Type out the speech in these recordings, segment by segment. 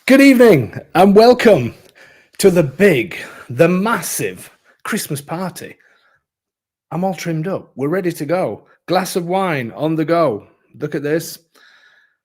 Good evening and welcome to the massive Christmas party. I'm all trimmed up. We're ready to go. Glass of wine on the go. Look at this.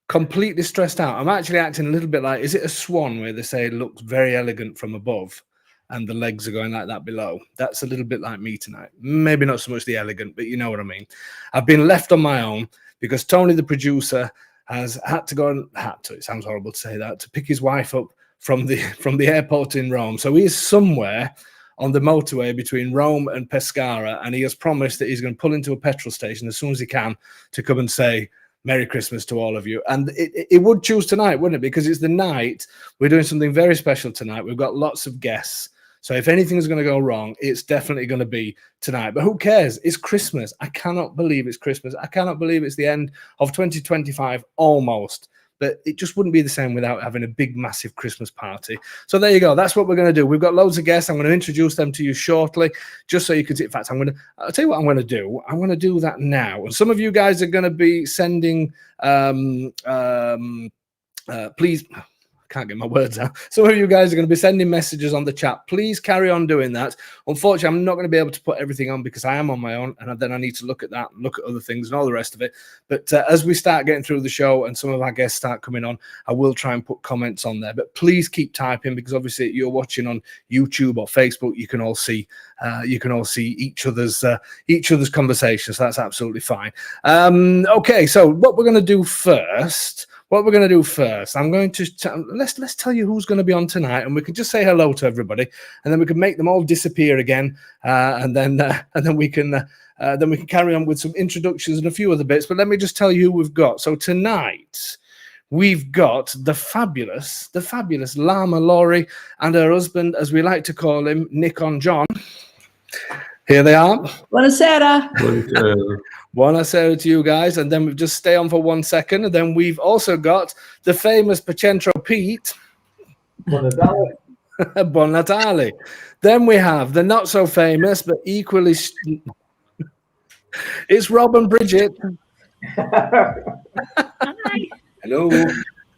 Completely stressed out. I'm actually acting a little bit like, is it a swan where they say it looks very elegant from above and the legs are going like that below? That's a little bit like me tonight. Maybe not so much the elegant, but you know what I mean. I've been left on my own because Tony, the producer, has had to go and it sounds horrible to say that, to pick his wife up from the airport in Rome. So he's somewhere on the motorway between Rome and Pescara, and he has promised that he's going to pull into a petrol station as soon as he can to come and say Merry Christmas to all of you. And it would choose tonight, wouldn't it? Because it's the night. We're doing something very special tonight. We've got lots of guests. So if anything's going to go wrong, it's definitely going to be tonight. But who cares? It's Christmas. I cannot believe it's Christmas. I cannot believe it's the end of 2025 almost. But it just wouldn't be the same without having a big, massive Christmas party. So there you go. That's what we're going to do. We've got loads of guests. I'm going to introduce them to you shortly, just so you can see. In fact, I'll tell you what I'm going to do. I'm going to do that now. And some of you guys are going to be sending, please. Can't get my words out. Some of you guys are going to be sending messages on the chat. Please carry on doing that. Unfortunately, I'm not going to be able to put everything on because I am on my own, and then I need to look at that, look at other things and all the rest of it. But as we start getting through the show and some of our guests start coming on, I will try and put comments on there. But please keep typing, because obviously you're watching on YouTube or Facebook. You can all see each other's conversations. So that's absolutely fine. Okay, so what we're going to do first. I'm going to let's tell you who's going to be on tonight, and we can just say hello to everybody, and then we can make them all disappear again, and then we can carry on with some introductions and a few other bits. But let me just tell you who we've got. So tonight we've got the fabulous Lama Laurie and her husband, as we like to call him, Nick on John. Here they are. Buonasera. Buonasera to you guys. And then we've just stay on for 1 second. And then we've also got the famous Pacentro Pete. Buon Natale. Buon Natale. Then we have the not so famous, but equally. It's Rob and Bridget. Hi. Hello.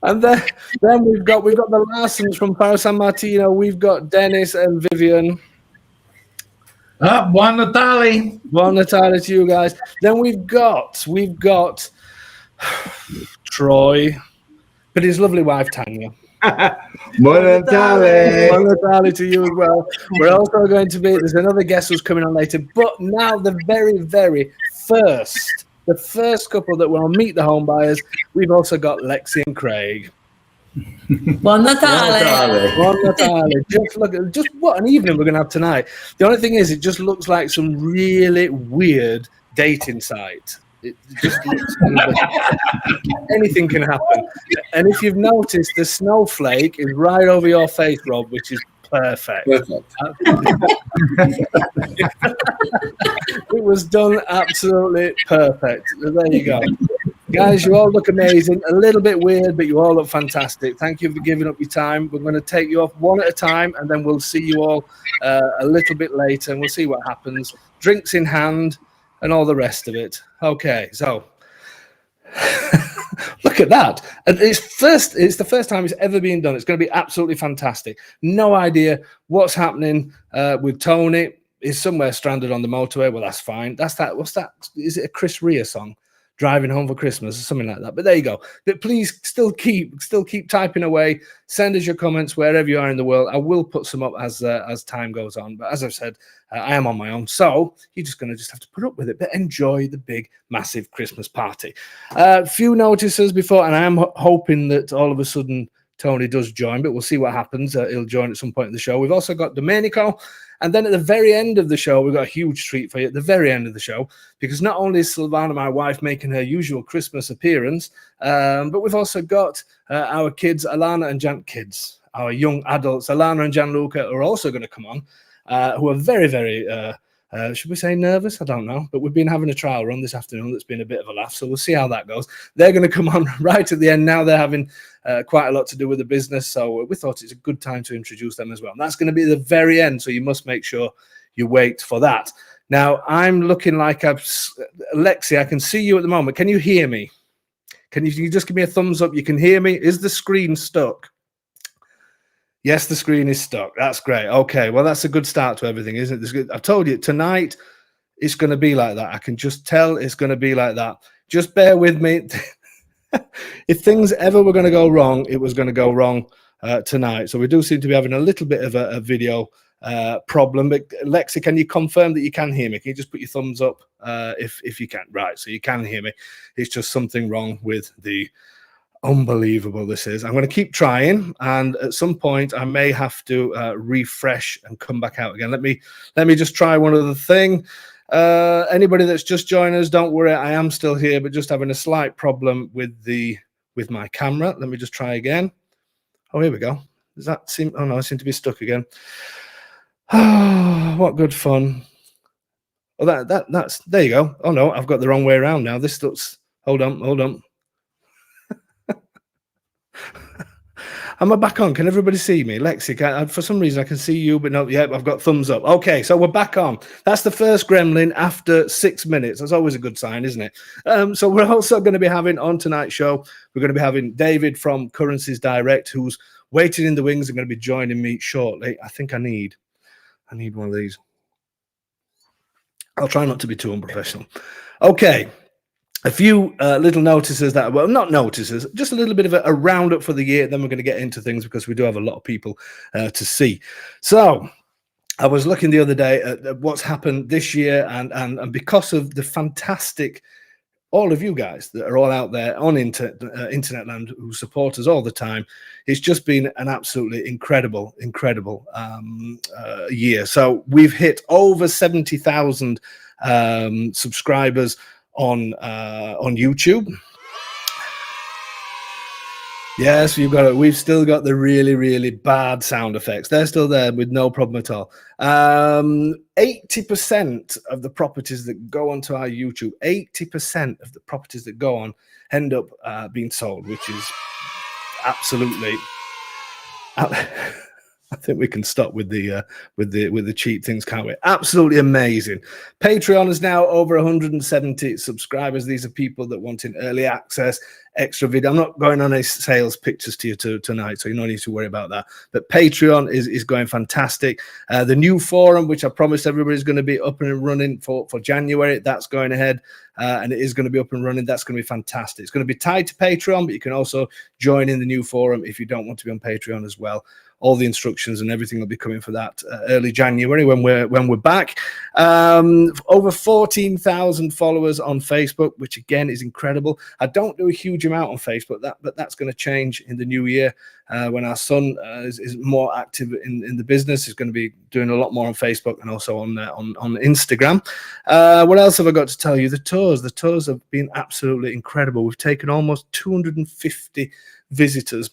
And then we've got the Larsons from Faro San Martino. We've got Dennis and Vivian. Buon Natale. Buon Natale to you guys. Then we've got Troy, but his lovely wife Tanya. Buon Natale. Buon Natale to you as well. We're also going to be, there's another guest who's coming on later, but now the very first couple that will meet the home buyers, we've also got Lexi and Craig. Buon Natale. Buon Natale. Just what an evening we're going to have tonight. The only thing is, it just looks like some really weird dating site. It just looks anything can happen. And if you've noticed, the snowflake is right over your face, Rob, which is perfect. It was done absolutely perfect. There you go. Guys, you all look amazing. A little bit weird, but you all look fantastic. Thank you for giving up your time. We're going to take you off one at a time, and then we'll see you all a little bit later, and we'll see what happens. Drinks in hand and all the rest of it. Okay, so look at that. And it's the first time it's ever been done. It's going to be absolutely fantastic. No idea what's happening with Tony. He's somewhere stranded on the motorway. Well, that's fine. What's that? Is it a Chris Rea song? Driving Home for Christmas or something like that. But there you go. But please still keep typing away. Send us your comments wherever you are in the world. I will put some up as time goes on. But as I've said, I am on my own. So you're just going to have to put up with it. But enjoy the big, massive Christmas party. Few notices before, and I am hoping that all of a sudden Tony does join, but we'll see what happens. He'll join at some point in the show. We've also got Domenico. And then at the very end of the show, we've got a huge treat for you at the very end of the show, because not only is Silvana, my wife, making her usual Christmas appearance, but we've also got our kids, Alana and kids, our young adults, Alana and Gianluca, are also going to come on, who are very, very, should we say nervous? I don't know. But we've been having a trial run this afternoon that's been a bit of a laugh. So we'll see how that goes. They're going to come on right at the end. Now they're having quite a lot to do with the business. So we thought it's a good time to introduce them as well. And that's going to be the very end. So you must make sure you wait for that. Now, I'm looking like Lexi, I can see you at the moment. Can you hear me? Can you just give me a thumbs up? You can hear me? Is the screen stuck? Yes, the screen is stuck. That's great. Okay, well, that's a good start to everything, isn't it? I've told you, tonight it's going to be like that. I can just tell it's going to be like that. Just bear with me. If things ever were going to go wrong, it was going to go wrong tonight. So we do seem to be having a little bit of a video problem. But Lexi, can you confirm that you can hear me? Can you just put your thumbs up if you can? Right, so you can hear me. It's just something wrong with the... Unbelievable this is. I'm going to keep trying, and at some point I may have to refresh and come back out again. Let me just try one other thing. Anybody that's just joined us, don't worry, I am still here, but just having a slight problem with my camera. Let me just try again. Oh, here we go. Does that seem... Oh no, I seem to be stuck again. Oh, what good fun. Oh, that's there you go. Oh no, I've got the wrong way around now. This looks... hold on. Am I back on? Can everybody see me? Lexi, for some reason I can see you, but no, yeah, I've got thumbs up. Okay, so we're back on. That's the first gremlin after 6 minutes. That's always a good sign, isn't it? So we're also going to be having on tonight's show, we're going to be having David from Currencies Direct, who's waiting in the wings and going to be joining me shortly. I think I need one of these. I'll try not to be too unprofessional. Okay. A few little notices that, well, not notices, just a little bit of a roundup for the year. Then we're going to get into things because we do have a lot of people to see. So I was looking the other day at what's happened this year, and because of the fantastic, all of you guys that are all out there on internet land who support us all the time, it's just been an absolutely incredible year. So we've hit over 70,000 subscribers on YouTube. Yes, we've still got the really bad sound effects. They're still there with no problem at all. 80% of the properties that go onto our YouTube, 80% of the properties that go on end up being sold, which is absolutely... I think we can stop with the cheap things, can't we? Absolutely amazing. Patreon is now over 170 subscribers. These are people that want in early access, extra video. I'm not going on any sales pictures to you tonight, so you don't need to worry about that. But Patreon is going fantastic. The new forum, which I promised everybody's going to be up and running for January, that's going ahead. And it is going to be up and running. That's going to be fantastic. It's going to be tied to Patreon, but you can also join in the new forum if you don't want to be on Patreon as well. All the instructions and everything will be coming for that early January when we're back. Over 14,000 followers on Facebook, which again is incredible. I don't do a huge amount on Facebook, but that's going to change in the new year when our son is more active in the business. He's going to be doing a lot more on Facebook and also on Instagram. What else have I got to tell you? The tours have been absolutely incredible. We've taken almost 250 visitors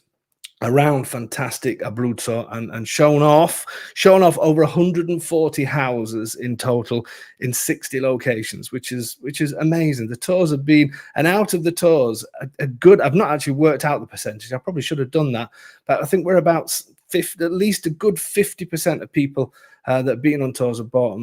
around fantastic Abruzzo and shown off over 140 houses in total in 60 locations, which is amazing. The tours have been, and out of the tours, a good, I've not actually worked out the percentage. I probably should have done that, but I think we're about at least a good 50% of people that have been on tours have bought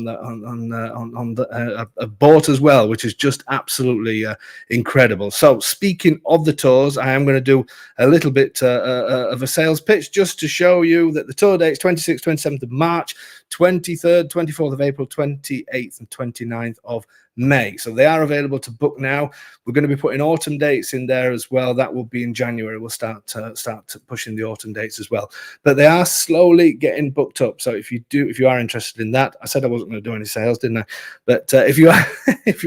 bought as well, which is just absolutely incredible. So speaking of the tours, I am going to do a little bit of a sales pitch just to show you that the tour dates 26th, 27th of March, 23rd, 24th of April, 28th and 29th of May. So they are available to book now. We're going to be putting autumn dates in there as well. That will be in January. We'll start pushing the autumn dates as well. But they are slowly getting booked up. So if you are interested in that, I said I wasn't going to do any sales, didn't I? But if you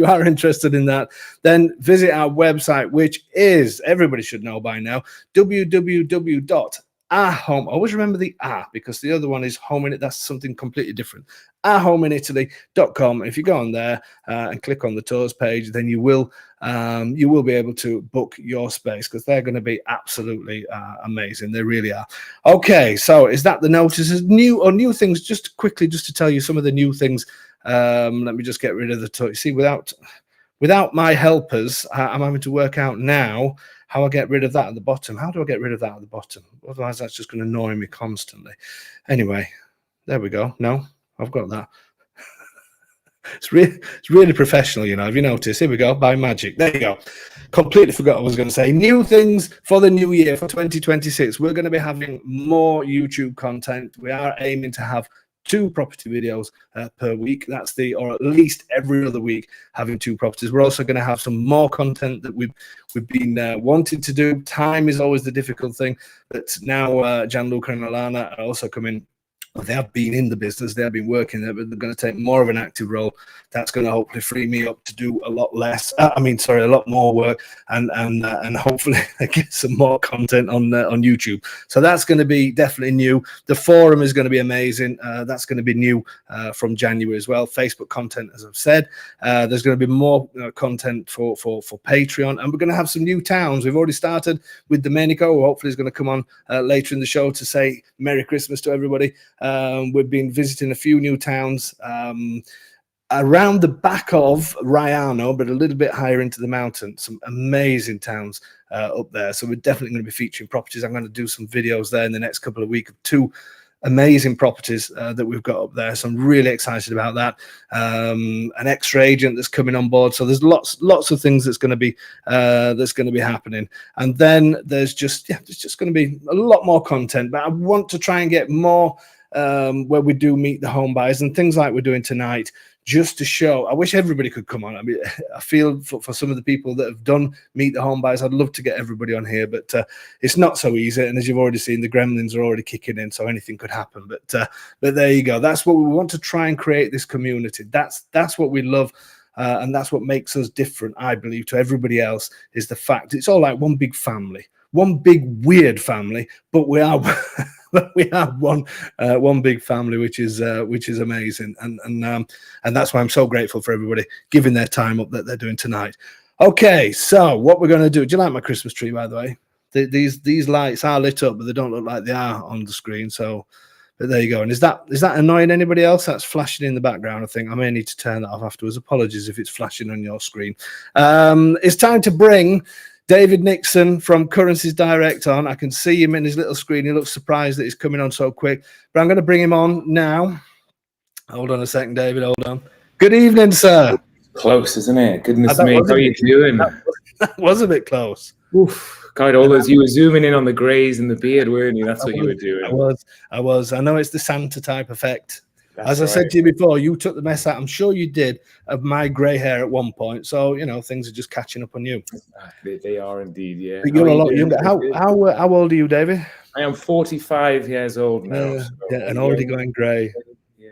are interested in that, then visit our website, which is, everybody should know by now, www.ahome. Always remember the because the other one is home in it. That's something completely different. ahomeinitaly.com. If you go on there and click on the tours page, then you will be able to book your space, because they're going to be absolutely amazing. They really are. Okay, so is that the notices? New things? Just quickly, just to tell you some of the new things. Let me just get rid of the tour. See, without my helpers, I'm having to work out now how I get rid of that at the bottom. How do I get rid of that at the bottom? Otherwise, that's just going to annoy me constantly. Anyway, there we go. No, I've got that. It's really professional, you know. Have you noticed? Here we go. By magic. There you go. Completely forgot what I was going to say. New things for the new year, for 2026. We're going to be having more YouTube content. We are aiming to have 2 property videos per week. Or at least every other week, having 2 properties. We're also going to have some more content that we've been wanting to do. Time is always the difficult thing, but now Gianluca and Alana are also coming. They have been in the business, they have been working there, but they're going to take more of an active role. That's going to hopefully free me up to do a lot more work, and hopefully get some more content on YouTube. So that's going to be definitely new. The forum is going to be amazing. That's going to be new from January as well. Facebook content, as I've said. There's going to be more content for Patreon, and we're going to have some new towns. We've already started with Domenico, who hopefully is going to come on later in the show to say Merry Christmas to everybody. We've been visiting a few new towns around the back of Raiano, but a little bit higher into the mountains. Some amazing towns up there. So we're definitely going to be featuring properties. I'm going to do some videos there in the next couple of weeks of 2 amazing properties that we've got up there. So I'm really excited about that. An extra agent that's coming on board. So there's lots of things that's going to be happening. And then there's just going to be a lot more content. But I want to try and get more where we do meet the home buyers and things like we're doing tonight, just to show. I wish everybody could come on. I mean, I feel for some of the people that have done meet the home buyers, I'd love to get everybody on here, but it's not so easy. And as you've already seen, the gremlins are already kicking in, so anything could happen. But there you go. That's what we want to try and create, this community. That's what we love. And that's what makes us different, I believe, to everybody else, is the fact it's all like one big family, one big weird family, but we are we have one big family, which is amazing, and that's why I'm so grateful for everybody giving their time up that they're doing tonight. Okay, so what we're going to do? Do you like my Christmas tree, by the way? These lights are lit up, but they don't look like they are on the screen. So, but there you go. And is that annoying anybody else? That's flashing in the background. I think I may need to turn that off afterwards. Apologies if it's flashing on your screen. It's time to bring David Nixon from Currencies Direct on. I can see him in his little screen. He looks surprised that he's coming on so quick, but I'm going to bring him on now. Hold on a second, David. Hold on. Good evening, sir. Close, isn't it? Goodness me. How are you doing? That was a bit close. Oof. God, all those, you were zooming in on the greys and the beard, weren't you? That's what you were doing. I was. I know it's the Santa type effect. That's As I said to you before, you took the mess out, I'm sure you did, of my grey hair at one point. So, you know, things are just catching up on you. They are indeed, yeah. But you're a lot younger. How old are you, David? I am 45 years old now. Yeah, and already going grey. Yeah.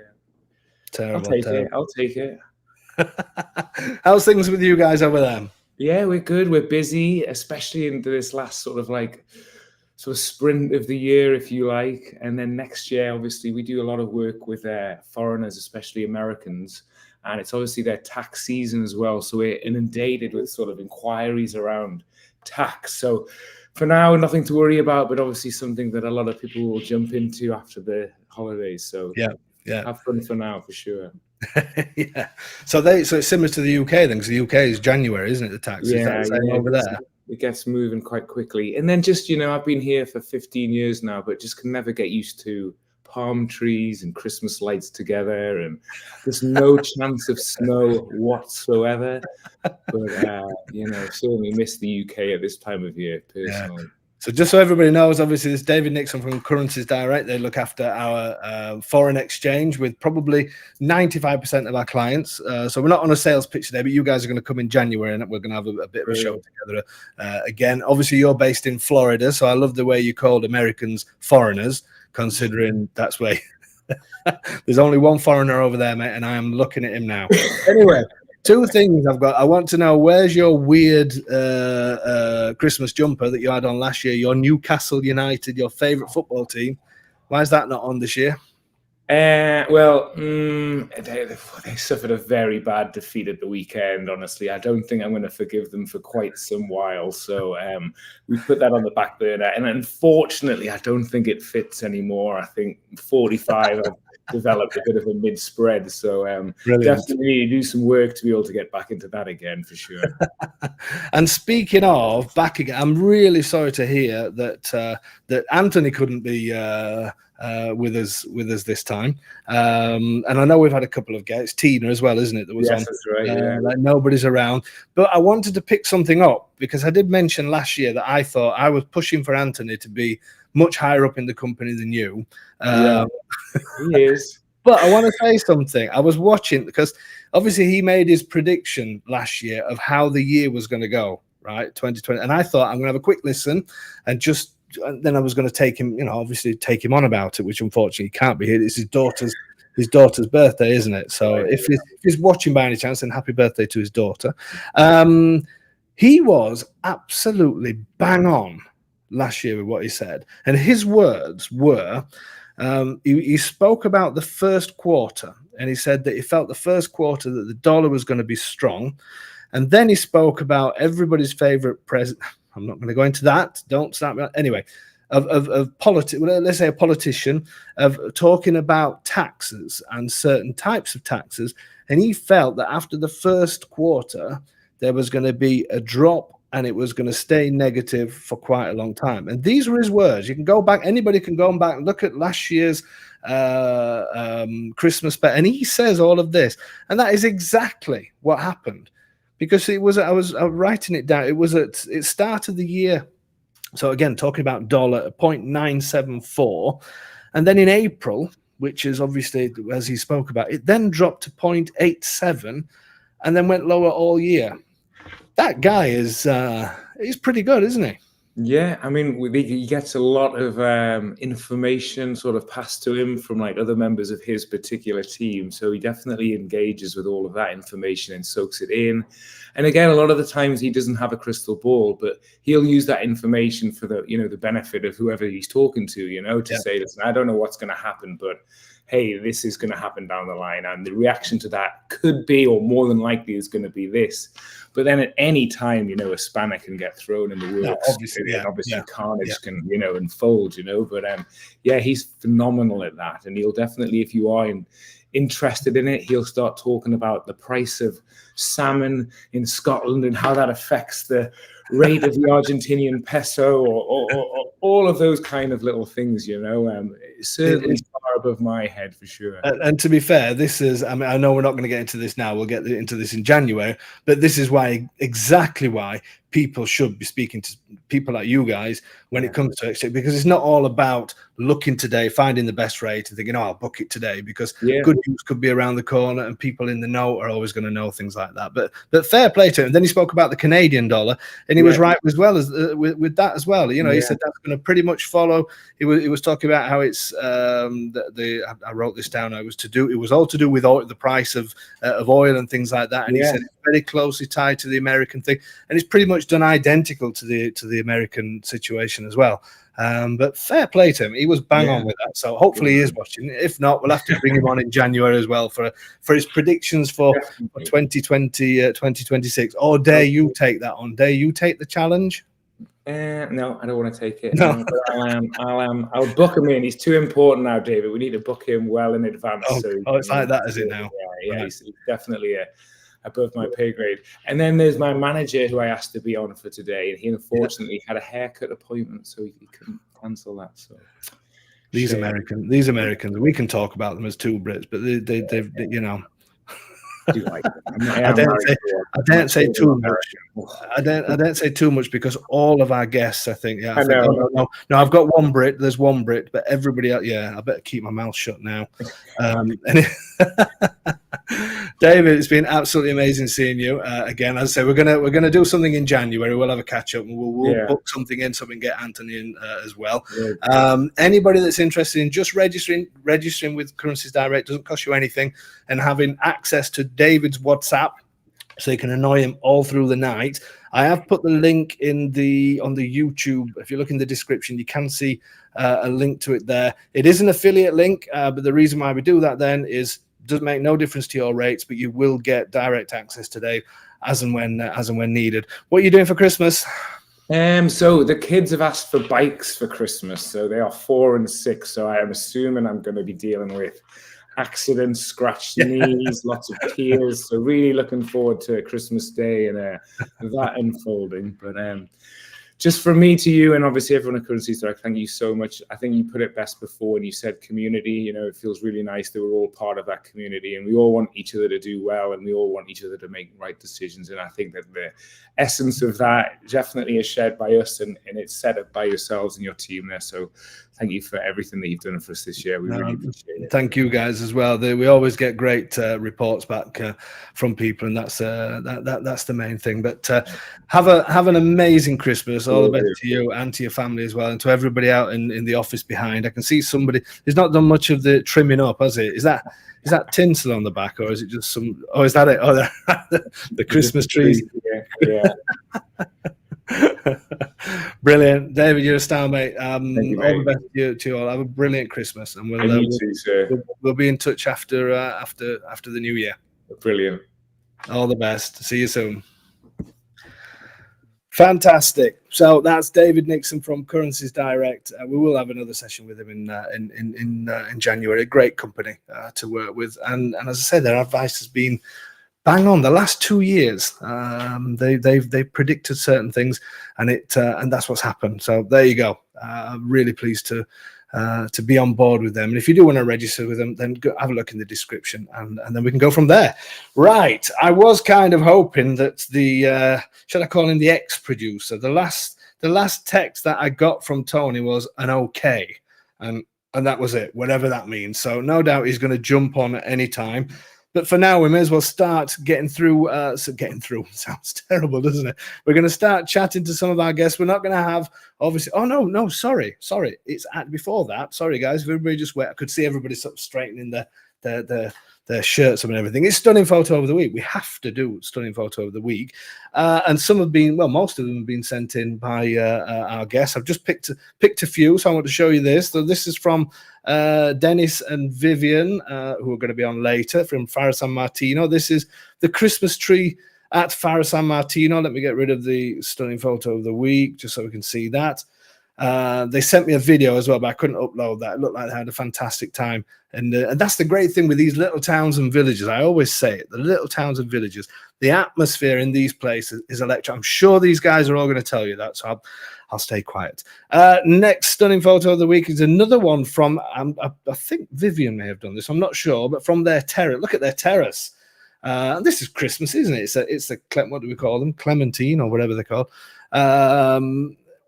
Terrible. I'll take it. How's things with you guys over there? Yeah, we're good. We're busy, especially into this last sort of sprint of the year, if you like. And then next year, obviously, we do a lot of work with foreigners, especially Americans. And it's obviously their tax season as well. So we're inundated with sort of inquiries around tax. So for now, nothing to worry about, but obviously something that a lot of people will jump into after the holidays. So yeah, have fun for now, for sure. Yeah. So it's similar to the UK then, because the UK is January, isn't it? The tax. Yeah, is that the same over there? It gets moving quite quickly. And then just, I've been here for 15 years now, but just can never get used to palm trees and Christmas lights together, and there's no chance of snow whatsoever. But, certainly miss the UK at this time of year, personally. Yeah. So just so everybody knows, obviously, there's David Nixon from Currencies Direct. They look after our foreign exchange with probably 95% of our clients. So we're not on a sales pitch today, but you guys are going to come in January and we're going to have a bit of a show together again. Obviously, you're based in Florida, so I love the way you called Americans foreigners, considering that's where there's only one foreigner over there, mate, and I am looking at him now. Anyway. 2 things I've got. I want to know, where's your weird Christmas jumper that you had on last year? Your Newcastle United, your favourite football team. Why is that not on this year? They suffered a very bad defeat at the weekend, honestly. I don't think I'm going to forgive them for quite some while. So we put that on the back burner. And unfortunately, I don't think it fits anymore. I think 45 I've developed a bit of a mid-spread. So definitely do some work to be able to get back into that again, for sure. And speaking of back again, I'm really sorry to hear that Anthony couldn't be with us this time. And I know we've had a couple of guests, Tina as well, isn't it? That was Yes, on. that's right. Yeah. Like nobody's around. But I wanted to pick something up because I did mention last year that I thought I was pushing for Anthony to be much higher up in the company than you. Yeah, he is. But I want to say something. I was watching because obviously he made his prediction last year of how the year was going to go, right? 2020. And I thought I'm going to have a quick listen and then I was going to take him, obviously take him on about it, which unfortunately can't be here. It's his daughter's birthday, isn't it? So if he's watching by any chance, then happy birthday to his daughter. He was absolutely bang on last year with what he said. And his words were, he spoke about the first quarter, and he said that he felt the first quarter that the dollar was going to be strong. And then he spoke about everybody's favorite president. I'm not going to go into that. Don't start me. Anyway, of politics. Well, let's say a politician of talking about taxes and certain types of taxes. And he felt that after the first quarter, there was going to be a drop and it was going to stay negative for quite a long time. And these were his words. You can go back. Anybody can go back and look at last year's Christmas. And he says all of this. And that is exactly what happened. Because I was writing it down. It started the year. So again, talking about dollar at 0.974. And then in April, which is obviously, as he spoke about, it then dropped to 0.87 and then went lower all year. That guy he's pretty good, isn't he? Yeah, I mean, he gets a lot of information sort of passed to him from like other members of his particular team. So he definitely engages with all of that information and soaks it in. And again, a lot of the times he doesn't have a crystal ball, but he'll use that information for the benefit of whoever he's talking to, to say, listen, I don't know what's going to happen, but hey, this is going to happen down the line. And the reaction to that could be, or more than likely is going to be this. But then at any time, a spanner can get thrown in the works. Yeah, obviously, carnage can, unfold, But he's phenomenal at that. And he'll definitely, if you are interested in it, he'll start talking about the price of salmon in Scotland and how that affects the rate of the Argentinian peso or all of those kind of little things, certainly far above my head for sure. And to be fair, I know we're not going to get into this now. We'll get into this in January, but this is exactly why people should be speaking to people like you guys when it comes to exchange, because it's not all about looking today, finding the best rate and thinking, I'll book it today, because good news could be around the corner and people in the know are always going to know things like that. But fair play to him. And then he spoke about the Canadian dollar, and he was right as well as with that as well. He said that's going to pretty much follow. He was talking about how it's I wrote this down. It was all to do with the price of oil and things like that. And he said it's very closely tied to the American thing, and it's pretty much done identical to the American situation as well. But fair play to him. He was bang on with that. So hopefully he is watching. If not, we'll have to bring him on in January as well for his predictions for 2020, 2026. Or dare you take that on? Dare you take the challenge? No, I don't want to take it. No. I'll book him in. He's too important now, David. We need to book him well in advance. It's like that, is it now? Yeah, right. He's definitely above my pay grade. And then there's my manager who I asked to be on for today, and he unfortunately had a haircut appointment, so he couldn't cancel that. So these Americans, we can talk about them as two Brits, but they've I don't say too much. I don't say too much because all of our guests, I think, I know. No, I've got one Brit. There's one Brit, but everybody else, I better keep my mouth shut now. David, it's been absolutely amazing seeing you again. As I say, we're gonna do something in January. We'll have a catch up, and we'll book something in so we can get Anthony in as well. Anybody that's interested in just registering with Currencies Direct doesn't cost you anything, and having access to David's WhatsApp, so you can annoy him all through the night. I have put the link on the YouTube. If you look in the description, you can see a link to it there. It is an affiliate link, but the reason why we do that then is doesn't make no difference to your rates, but you will get direct access today as and when needed. What are you doing for Christmas? So the kids have asked for bikes for Christmas. So they are 4 and 6. So I am assuming I'm going to be dealing with accidents, scratched knees, lots of tears. So really looking forward to Christmas Day and that unfolding. But just from me to you, and obviously everyone at Currencies Direct, thank you so much. I think you put it best before when you said community. You know, it feels really nice that we're all part of that community, and we all want each other to do well, and we all want each other to make right decisions. And I think that the essence of that definitely is shared by us, and it's set up by yourselves and your team there. So thank you for everything that you've done for us this year. We really appreciate it. Thank you guys as well. We always get great reports back from people, and that's the main thing. But have an amazing Christmas. All the best to you and to your family as well, and to everybody out in the office behind. I can see somebody has not done much of the trimming up, has it? Is that tinsel on the back, or is it just some? Oh, is that it? Oh, the Christmas trees. Yeah. Brilliant, David. You're a star, mate. All you, the best to you all. Have a brilliant Christmas, and we'll be in touch after the new year. Brilliant. All the best. See you soon. Fantastic. So that's David Nixon from Currencies Direct. We will have another session with him in January. A great company to work with, and as I said, their advice has been bang on. The last 2 years, they've predicted certain things, and that's what's happened. So there you go. I'm really pleased to be on board with them. And if you do want to register with them, then go have a look in the description, and then we can go from there. Right. I was kind of hoping that the should I call him the ex-producer? The last text that I got from Tony was an okay, and that was it, whatever that means. So no doubt he's going to jump on at any time. But for now, we may as well start getting through. Getting through sounds terrible, doesn't it? We're going to start chatting to some of our guests. We're not going to have, obviously. Oh no, sorry. It's before that. Sorry, guys. If everybody just wait, I could see everybody sort of straightening their shirts and everything. It's stunning photo of the week. We have to do stunning photo of the week, and some have been. Well, most of them have been sent in by our guests. I've just picked a few, so I want to show you this. So this is from Dennis and Vivian, who are going to be on later, from Fara San Martino. This is the Christmas tree at Fara San Martino. Let me get rid of the stunning photo of the week just so we can see that. They sent me a video as well, but I couldn't upload that. It looked like they had a fantastic time. And that's the great thing with these little towns and villages. I always say it, the little towns and villages, the atmosphere in these places is electric. I'm sure these guys are all going to tell you that, so I'll stay quiet. Next stunning photo of the week is another one from, I think Vivian may have done this, I'm not sure, but from their terrace. Look at their terrace. And this is Christmas, isn't it? It's a what do we call them? Clementine or whatever they're called.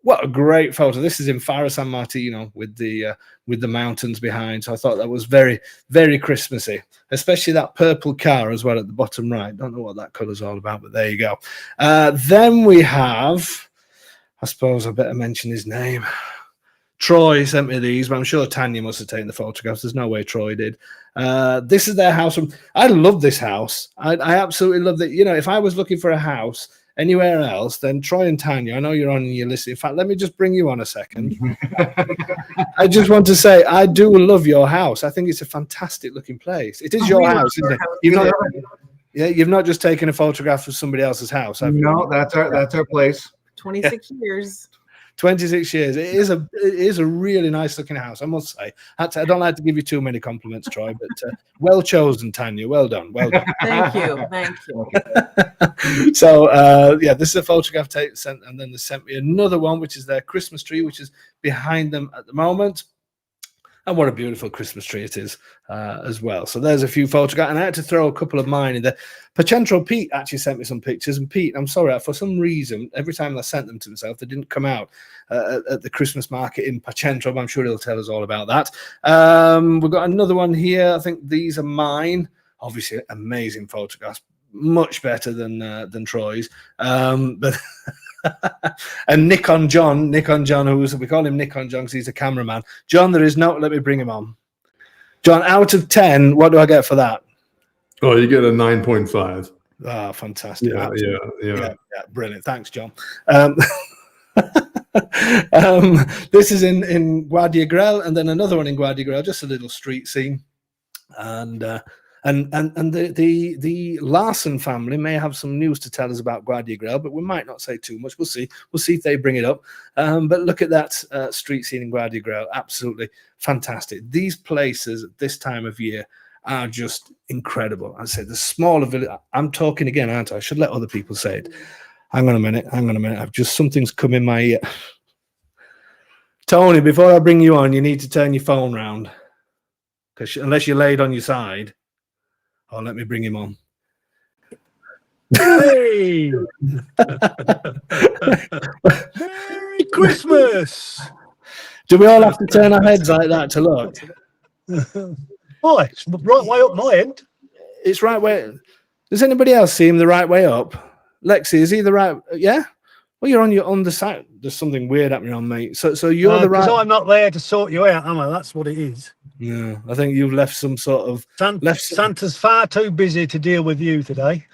What a great photo. This is in Fara San Martino with the mountains behind. So I thought that was very, very Christmassy, especially that purple car as well at the bottom right. Don't know what that color's all about, but there you go. Then we have, I suppose I better mention his name. Troy sent me these, but I'm sure Tanya must have taken the photographs. There's no way Troy did. This is their house. I love this house. I absolutely love that. You know, if I was looking for a house anywhere else, then Troy and Tanya, I know you're on your list. In fact, let me just bring you on a second. I just want to say, I do love your house. I think it's a fantastic looking place. It is your house, isn't it? You've not just taken a photograph of somebody else's house, have you? No, that's our place. 26 years. 26 years. It is a really nice looking house, I must say. I don't like to give you too many compliments, Troy, but well chosen, Tanya. Well done. Well done. Thank you. So this is a photograph sent, and then they sent me another one, which is their Christmas tree, which is behind them at the moment. And what a beautiful Christmas tree it is as well. So there's a few photographs. And I had to throw a couple of mine in there. Pacentro Pete actually sent me some pictures. And Pete, I'm sorry, for some reason, every time I sent them to myself, they didn't come out at the Christmas market in Pacentro. But I'm sure he'll tell us all about that. We've got another one here. I think these are mine. Obviously, amazing photographs. Much better than Troy's. But... and Nikon John, we call him Nikon John because he's a cameraman. John, let me bring him on. John, out of 10, what do I get for that? Oh, you get a 9.5. Ah, fantastic. Yeah. Brilliant. Thanks, John. This is in Guardia Grel, and then another one in Guardia Grel, just a little street scene. And the Larson family may have some news to tell us about Guardia Grel, but we might not say too much. We'll see. We'll see if they bring it up. But look at that street scene in Guardia Grel. Absolutely fantastic. These places at this time of year are just incredible. I say the smaller village. I'm talking again, aren't I? I should let other people say it. Hang on a minute. I've just something's come in my ear. Tony, before I bring you on, you need to turn your phone round. Because unless you're laid on your side. Oh, let me bring him on. Hey! Merry Christmas! Do we all have to turn our heads like that to look? Oh, it's right way up my end. It's right way. Does anybody else see him the right way up? Lexi, is he the right? Yeah. Well, you're on the side. There's something weird happening on me. So you're the right. Because I'm not there to sort you out, am I? That's what it is. Yeah, I think you've left some sort of Santa's far too busy to deal with you today.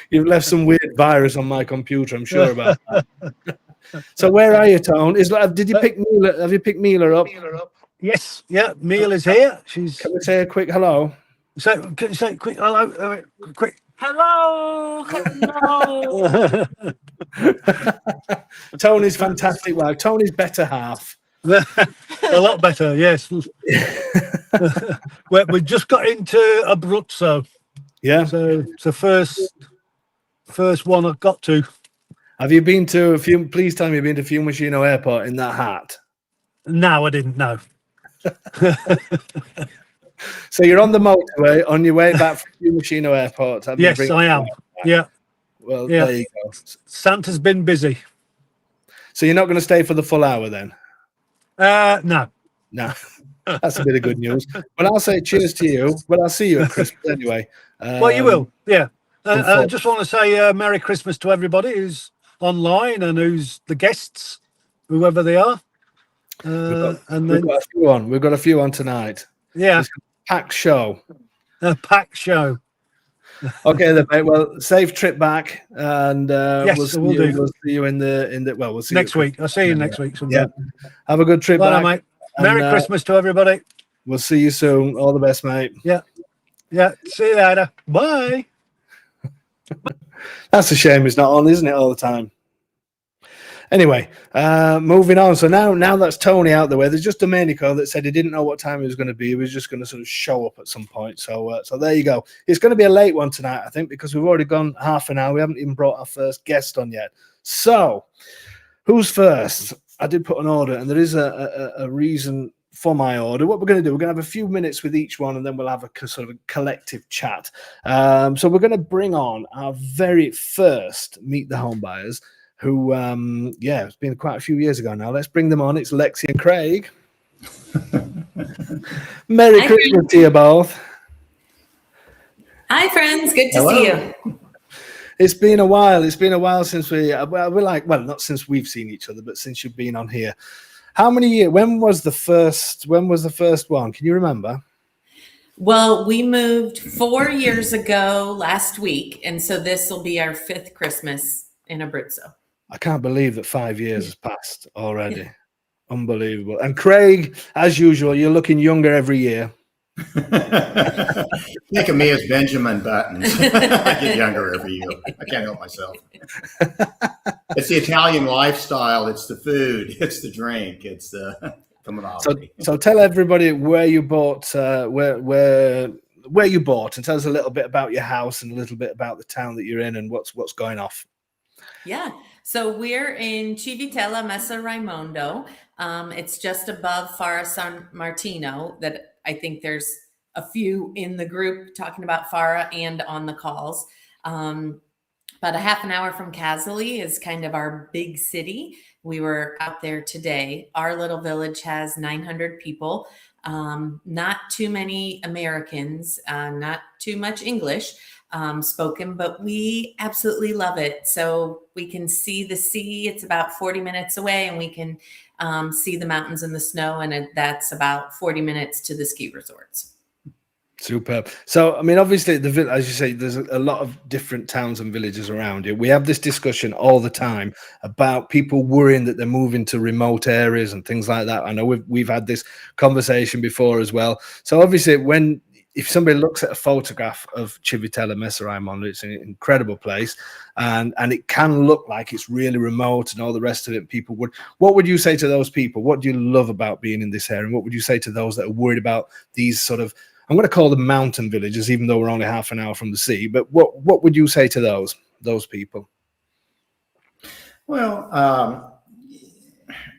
You've left some weird virus on my computer. I'm sure about that. So where are you, Tone? Did you pick Mila? Have you picked Mila up? Yes, yeah. Mila is here. She's. Can we say a quick hello? Can you say quick hello? Quick. Hello. Hello. Tony's fantastic. Well, Tony's better half. A lot better, yes. We just got into Abruzzo. Yeah. So it's the first one I got to. Have you been to please tell me you've been to Fiumicino Airport in that hat? No, I didn't know. So you're on the motorway on your way back from Fiumicino Airport. Yes, I am. Yeah. Well, yeah. There you go. Santa's been busy. So you're not going to stay for the full hour then? No. No. That's a bit of good news. But I'll say cheers to you. But I'll see you at Christmas anyway. Well, you will. Yeah. I just want to say Merry Christmas to everybody who's online and who's the guests, whoever they are. We've got a few on tonight. Yeah. It's a packed show. A packed show. Okay then, mate. Well, safe trip back, and yes, we'll see you in the we'll see next you week. I'll see you next week. Sometime. Yeah. Have a good trip Bye, back, mate. Merry Christmas to everybody. We'll see you soon. All the best, mate. Yeah. Yeah. See you later. Bye. That's a shame it's not on, isn't it, all the time? Anyway, moving on. So now that's Tony out the way. There's just Domenico that said he didn't know what time he was going to be. He was just going to sort of show up at some point. So there you go. It's going to be a late one tonight, I think, because we've already gone half an hour. We haven't even brought our first guest on yet. So who's first? I did put an order, and there is a reason for my order. What we're going to do, we're going to have a few minutes with each one, and then we'll have a sort of a collective chat. So we're going to bring on our very first Meet the Home Buyers, who, it's been quite a few years ago now. Let's bring them on. It's Lexi and Craig. Merry Christmas to you both. Hi, friends. Good to see you. It's been a while. It's been a while since not since we've seen each other, but since you've been on here. How many years? When was the first one? Can you remember? Well, we moved 4 years ago last week, and so this will be our 5th Christmas in Abruzzo. I can't believe that 5 years has passed already. Yeah. Unbelievable. And Craig, as usual, you're looking younger every year. Think of me as Benjamin Button. I get younger every year. I can't help myself. It's the Italian lifestyle. It's the food. It's the drink. It's the monopoly. So tell everybody where you bought, where you bought, and tell us a little bit about your house and a little bit about the town that you're in and what's going off. Yeah. So we're in Civitella Messa Raimondo. It's just above Fara San Martino. That I think there's a few in the group talking about Fara and on the calls. About a half an hour from Casale is kind of our big city. We were out there today. Our little village has 900 people. Not too many Americans, not too much English spoken, but we absolutely love it. So we can see the sea. It's about 40 minutes away, and we can see the mountains and the snow, and that's about 40 minutes to the ski resorts. Superb. So, I mean, obviously, as you say, there's a lot of different towns and villages around you. We have this discussion all the time about people worrying that they're moving to remote areas and things like that. I know we've had this conversation before as well. So, obviously, if somebody looks at a photograph of Civitella Messa Raimondo, it's an incredible place, and it can look like it's really remote and all the rest of it. What would you say to those people? What do you love about being in this area? And what would you say to those that are worried about these sort of, I'm going to call them mountain villages, even though we're only half an hour from the sea, but what would you say to those? those people? Well,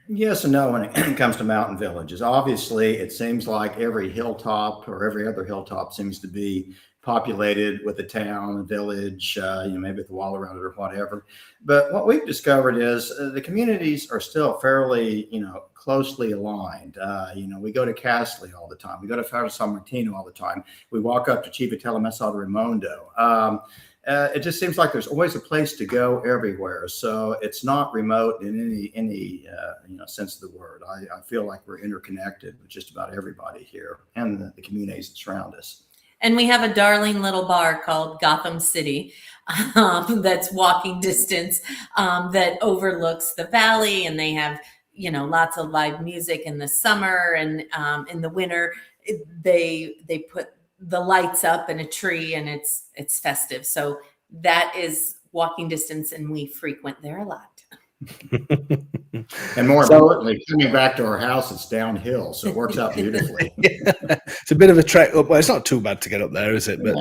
yes and no when it comes to mountain villages. Obviously, it seems like every hilltop or every other hilltop seems to be populated with a town, a village, maybe with a wall around it or whatever. But what we've discovered is the communities are still fairly, closely aligned. We go to Castley all the time. We go to Faro San Martino all the time. We walk up to Civitella Messa del Raimondo. It just seems like there's always a place to go everywhere. So it's not remote in any sense of the word. I feel like we're interconnected with just about everybody here and the communities that surround us. And we have a darling little bar called Gotham City that's walking distance that overlooks the valley, and they have lots of live music in the summer, and in the winter they put the lights up and a tree, and it's festive. So that is walking distance, and we frequent there a lot. And more importantly, coming back to our house, it's downhill, so it works out beautifully. It's a bit of a trek up. Well, it's not too bad to get up there, is it? But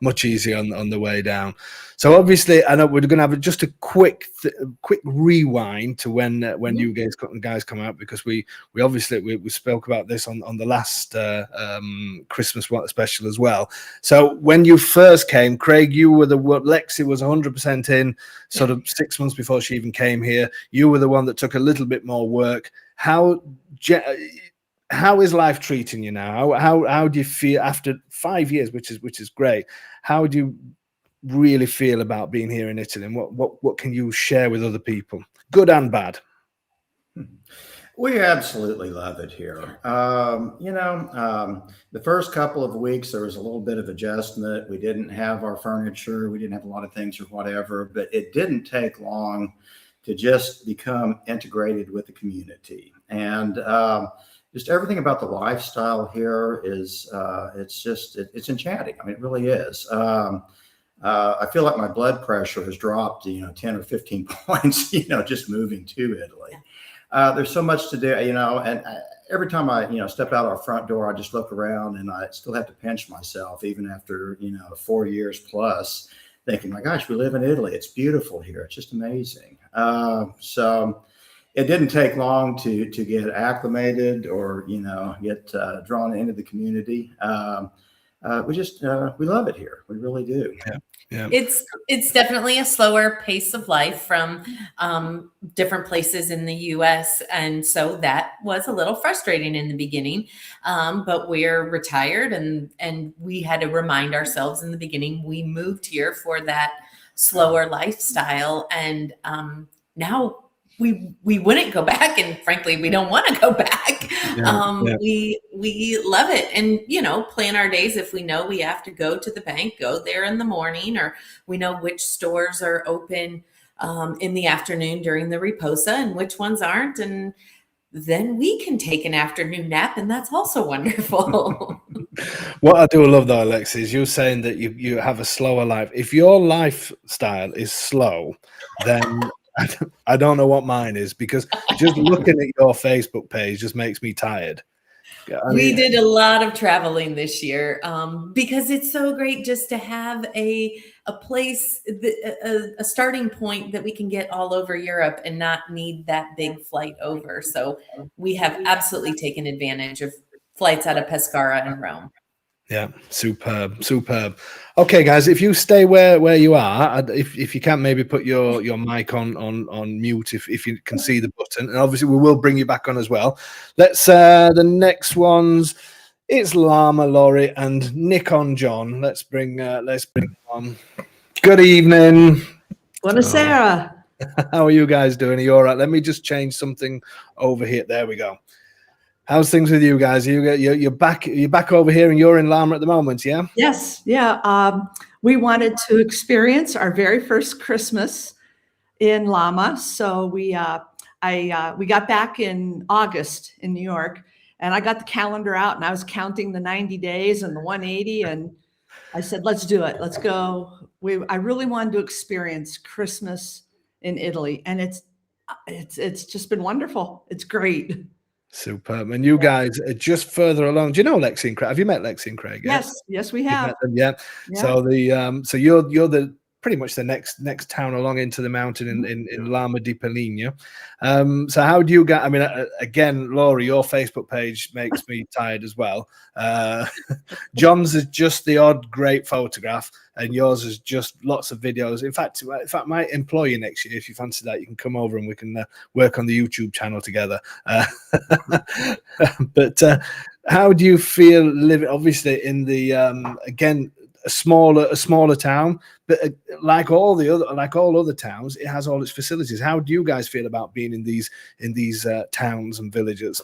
much easier on the way down. So obviously, I know we're going to have just a quick rewind to when you guys come out, because we spoke about this on the last Christmas special as well. So when you first came, Craig, you were Lexi was 100% in, sort of 6 months before she even came here. You were the one that took a little bit more work. How is life treating you now? How do you feel after 5 years, which is great? How do you really feel about being here in Italy, and what can you share with other people, good and bad? We absolutely love it here. The first couple of weeks there was a little bit of adjustment. We didn't have our furniture, we didn't have a lot of things or whatever, but it didn't take long to just become integrated with the community. And just everything about the lifestyle here is it's enchanting. I mean, it really is. I feel like my blood pressure has dropped, 10 or 15 points, just moving to Italy. There's so much to do, and every time I, step out our front door, I just look around and I still have to pinch myself, even after, 4 years plus, thinking, my gosh, we live in Italy. It's beautiful here. It's just amazing. So it didn't take long to get acclimated or, get drawn into the community. We love it here. We really do. Yeah. It's definitely a slower pace of life from different places in the U.S. And so that was a little frustrating in the beginning. But we're retired, and we had to remind ourselves in the beginning, we moved here for that slower lifestyle. And now we wouldn't go back, and frankly, we don't want to go back. We love it, and plan our days. If we know we have to go to the bank, go there in the morning, or we know which stores are open in the afternoon during the riposa and which ones aren't, and then we can take an afternoon nap, and that's also wonderful. What I do love though, Alexis, is you saying that you have a slower life. If your lifestyle is slow, then I don't know what mine is, because just looking at your Facebook page just makes me tired. We did a lot of traveling this year because it's so great just to have a place, a starting point that we can get all over Europe and not need that big flight over. So we have absolutely taken advantage of flights out of Pescara and Rome. Yeah, superb. Okay, guys, if you stay where you are, if you can maybe put your mic on mute if you can see the button, and obviously we will bring you back on as well. Let's the next ones. It's Lama, Laurie, and Nick on John. Let's bring on. Good evening. Buonasera. How are you guys doing? Are you all right? Let me just change something over here. There we go. How's things with you guys? You're back over here, and you're in Lama at the moment, yeah? Yes, yeah. We wanted to experience our very first Christmas in Lama, so we got back in August in New York, and I got the calendar out, and I was counting the 90 days and the 180, and I said, "Let's do it. Let's go." I really wanted to experience Christmas in Italy, and it's just been wonderful. It's great. Superb. And you guys are just further along. Do you know Lexi and Craig? Have you met Lexi and Craig? Yes, we have. Yeah. So so you're the pretty much the next town along into the mountain in Lama di Peligno. So how do you get? I mean, again, Laurie, your Facebook page makes me tired as well. John's is just the odd great photograph, and yours is just lots of videos. In fact, I might employ you next year if you fancy that. You can come over and we can work on the YouTube channel together. But how do you feel living, obviously, in the again, a smaller town, but like all other towns, it has all its facilities. How do you guys feel about being in these towns and villages?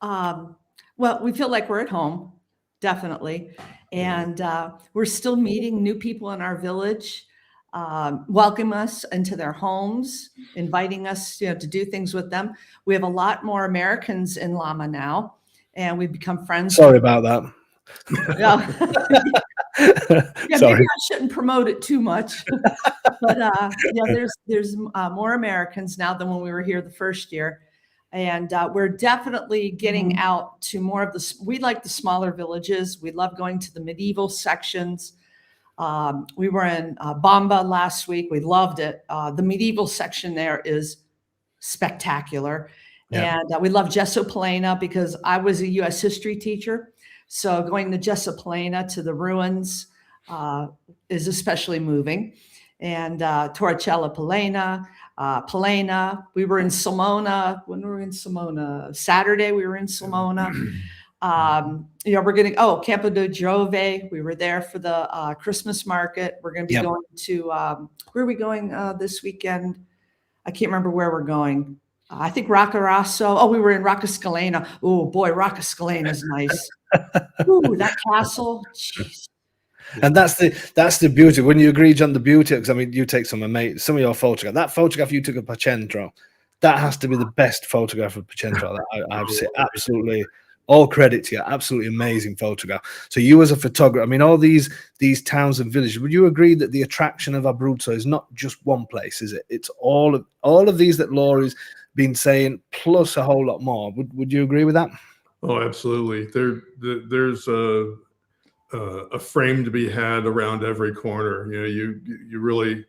Well, we feel like we're at home, definitely, and we're still meeting new people in our village, welcome us into their homes, inviting us, to do things with them. We have a lot more Americans in Lama now, and we've become friends. Sorry about that. Yeah, maybe I shouldn't promote it too much, but there's more Americans now than when we were here the first year, and we're definitely getting out to more of we like the smaller villages. We love going to the medieval sections. We were in Bamba last week. We loved it. The medieval section there is spectacular, and we love Gesso Plana because I was a U.S. history teacher. So going to Gesso Plana to the ruins is especially moving. And Torricella Plana. We were in Sulmona. When we were in Sulmona? Saturday we were in Sulmona. We're getting, Campo de Giove. We were there for the Christmas market. We're going to be going to, where are we going this weekend? I can't remember where we're going. I think Roccaraso. Oh, we were in Roccascalena. Oh boy, Roccascalena is nice. Ooh, that castle. Jeez. And that's the beauty. When you agree, John, the beauty, because I mean, you take some of your photograph. That photograph you took of Pacentro, that has to be the best photograph of Pacentro that I've seen. Absolutely, all credit to you. Absolutely amazing photograph. So you as a photographer, I mean, all these towns and villages. Would you agree that the attraction of Abruzzo is not just one place? Is it? It's all of these that Laurie's been saying, plus a whole lot more. Would you agree with that? Oh, absolutely. There's a frame to be had around every corner. You really,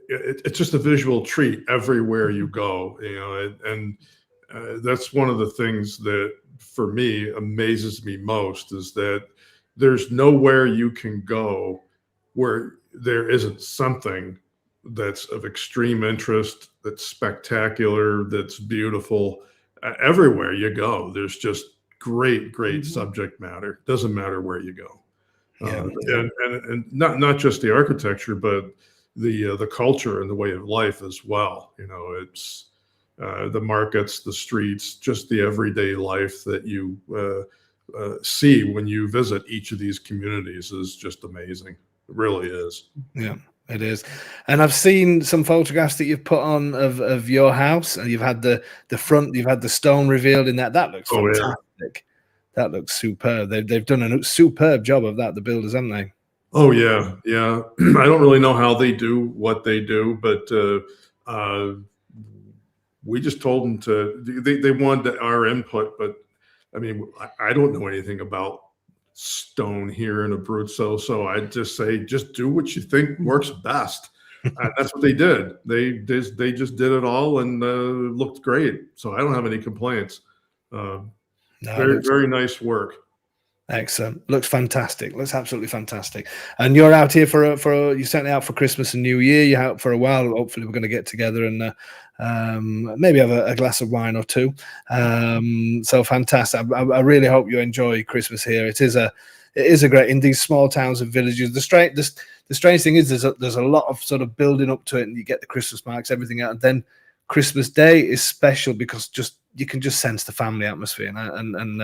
it's just a visual treat everywhere you go. And that's one of the things that for me amazes me most is that there's nowhere you can go where there isn't something that's of extreme interest, that's spectacular, that's beautiful. Everywhere you go, there's just great subject matter. Doesn't matter where you go. And not just the architecture, but the culture and the way of life as well. It's the markets, the streets, just the everyday life that you see when you visit each of these communities is just amazing. It really is. Yeah. It is. And I've seen some photographs that you've put on of your house, and you've had the front, you've had the stone revealed in that. That looks fantastic. Yeah. That looks superb. They've done a superb job of that, the builders, haven't they? Oh, yeah. Yeah. I don't really know how they do what they do, but we just told them they wanted our input, but I mean, I don't know anything about stone here in Abruzzo, so I'd just say just do what you think works best. That's what they did. They just did it all and looked great. So I don't have any complaints. Very nice work. Excellent. Looks fantastic. Looks absolutely fantastic. And you're out here for you're certainly out for Christmas and New Year. You're out for a while. Hopefully we're going to get together and maybe have a glass of wine or two. So fantastic. I really hope you enjoy Christmas here. It is a great, in these small towns and villages. The strange thing is there's a lot of sort of building up to it, and you get the Christmas marks, everything out, and then Christmas Day is special because you can just sense the family atmosphere. And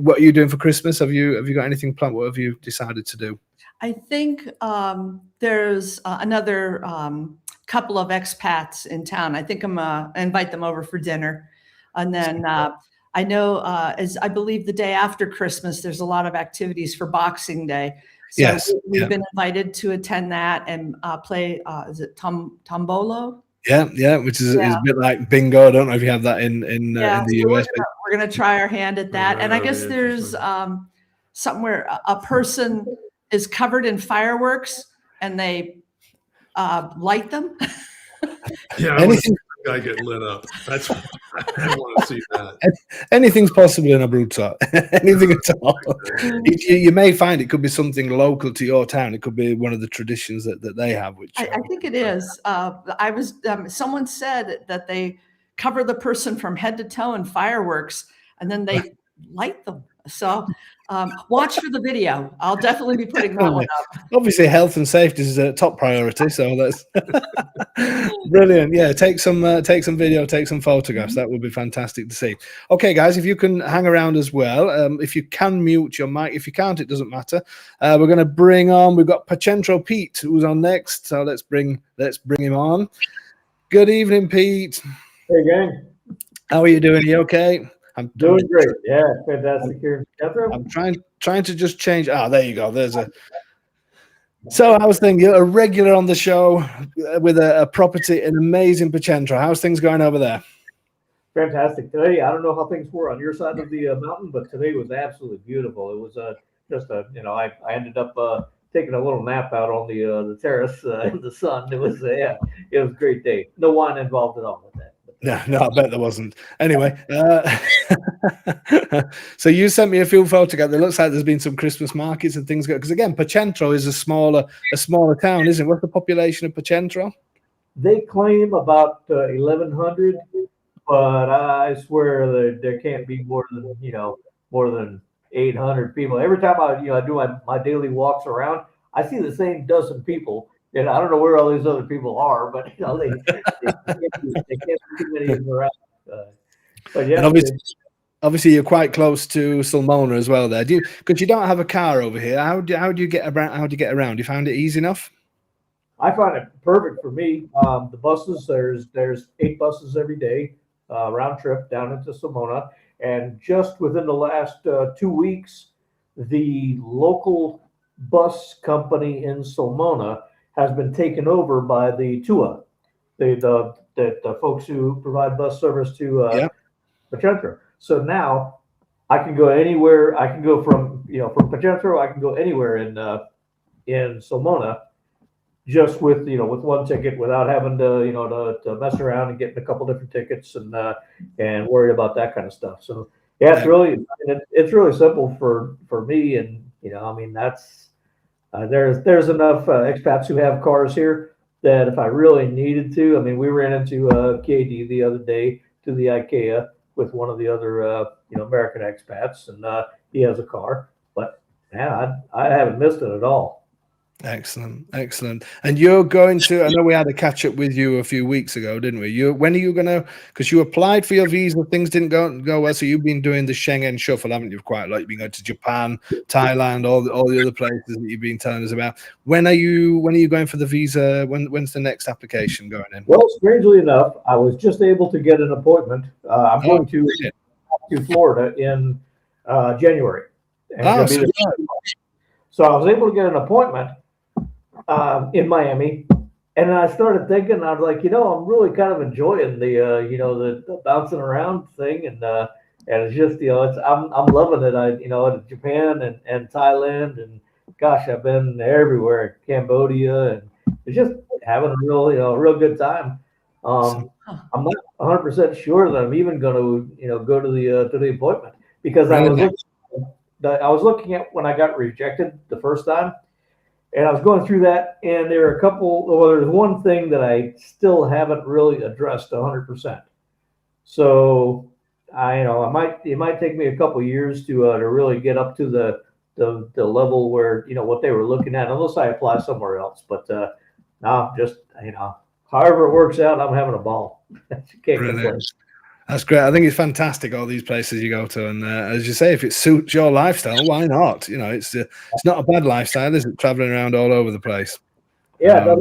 what are you doing for Christmas? Have you got anything planned? What have you decided to do? I think there's another couple of expats in town. I think I'm invite them over for dinner, and then I know as I believe the day after Christmas, there's a lot of activities for Boxing Day. So yes, we've been invited to attend that and play. Is it Tombolo? Yeah, which is a bit like bingo. I don't know if you have that in the US. We're gonna try our hand at that, and I guess there's somewhere a person is covered in fireworks and they light them. Yeah, I want to see the guy get lit up. That's I want to see that. Anything's possible in Abruzzo. Anything at all. You may find it could be something local to your town. It could be one of the traditions that they have. Which I think it is. I was. Someone said that they cover the person from head to toe in fireworks, and then they light them. So watch for the video. I'll definitely be putting that one up. Obviously, health and safety is a top priority. So that's brilliant. Yeah, take some video, take some photographs. That would be fantastic to see. Okay, guys, if you can hang around as well. If you can mute your mic. If you can't, it doesn't matter. We're going to bring on. We've got Pacentro Pete who's on next. So let's bring him on. Good evening, Pete. Hey, gang. How are you doing? Are you okay? I'm Doing great. Yeah, fantastic here. I'm trying to just change. There you go. There's a. So I was thinking, a regular on the show with a property in amazing Pacentro. How's things going over there? Fantastic. Today, I don't know how things were on your side of the mountain, but today was absolutely beautiful. It was I ended up taking a little nap out on the terrace in the sun. It was it was a great day. No wine involved at all with that. No, I bet there wasn't. Anyway, so you sent me a few photographs. It looks like there's been some Christmas markets and things. Because again, Pacentro is a smaller town, isn't it? What's the population of Pacentro? They claim about 1,100, but I swear there can't be more than 800 people. Every time I do my daily walks around, I see the same dozen people. And I don't know where all these other people are, but they can't be too many of them around. But yeah, and obviously you're quite close to Sulmona as well. There, because you don't have a car over here. How do you get around? How do you get around? You found it easy enough? I find it perfect for me. The buses, there's 8 buses every day, round trip down into Sulmona, and just within the last 2 weeks, the local bus company in Sulmona has been taken over by the TUA, the folks who provide bus service to Pacentro. So now I can go anywhere. I can go from Pacentro. I can go anywhere in Sulmona, just with one ticket, without having to mess around and getting a couple different tickets and worry about that kind of stuff. So yeah, it's really simple for me, and that's. There's enough expats who have cars here that if I really needed to, we ran into KD the other day to the IKEA with one of the other American expats, and he has a car. But yeah, I haven't missed it at all. Excellent. And you're going to, I know we had a catch up with you a few weeks ago, didn't we? When are you going to, because you applied for your visa, things didn't go well, so you've been doing the Schengen shuffle, haven't you, quite a lot? You've been going to Japan, Thailand, all the other places that you've been telling us about. When are you going for the visa? When's the next application going in? Well, strangely enough, I was just able to get an appointment. I'm going to Florida in January. So I was able to get an appointment in Miami, and then I started thinking, I was like, I'm really kind of enjoying the bouncing around thing, and it's just, I'm loving it. Japan and Thailand, and gosh, I've been everywhere, Cambodia, and it's just having a real good time. I'm not 100% sure that I'm even going to go to the appointment, because I was looking at when I got rejected the first time. And I was going through that, and there are there's one thing that I still haven't really addressed 100%. So it might take me a couple of years to really get up to the level where what they were looking at, unless I apply somewhere else. But no, just however it works out, I'm having a ball. Can't complain. That's great. I think it's fantastic, all these places you go to, and as you say, if it suits your lifestyle, why not? It's not a bad lifestyle, is it? Traveling around all over the place. Yeah,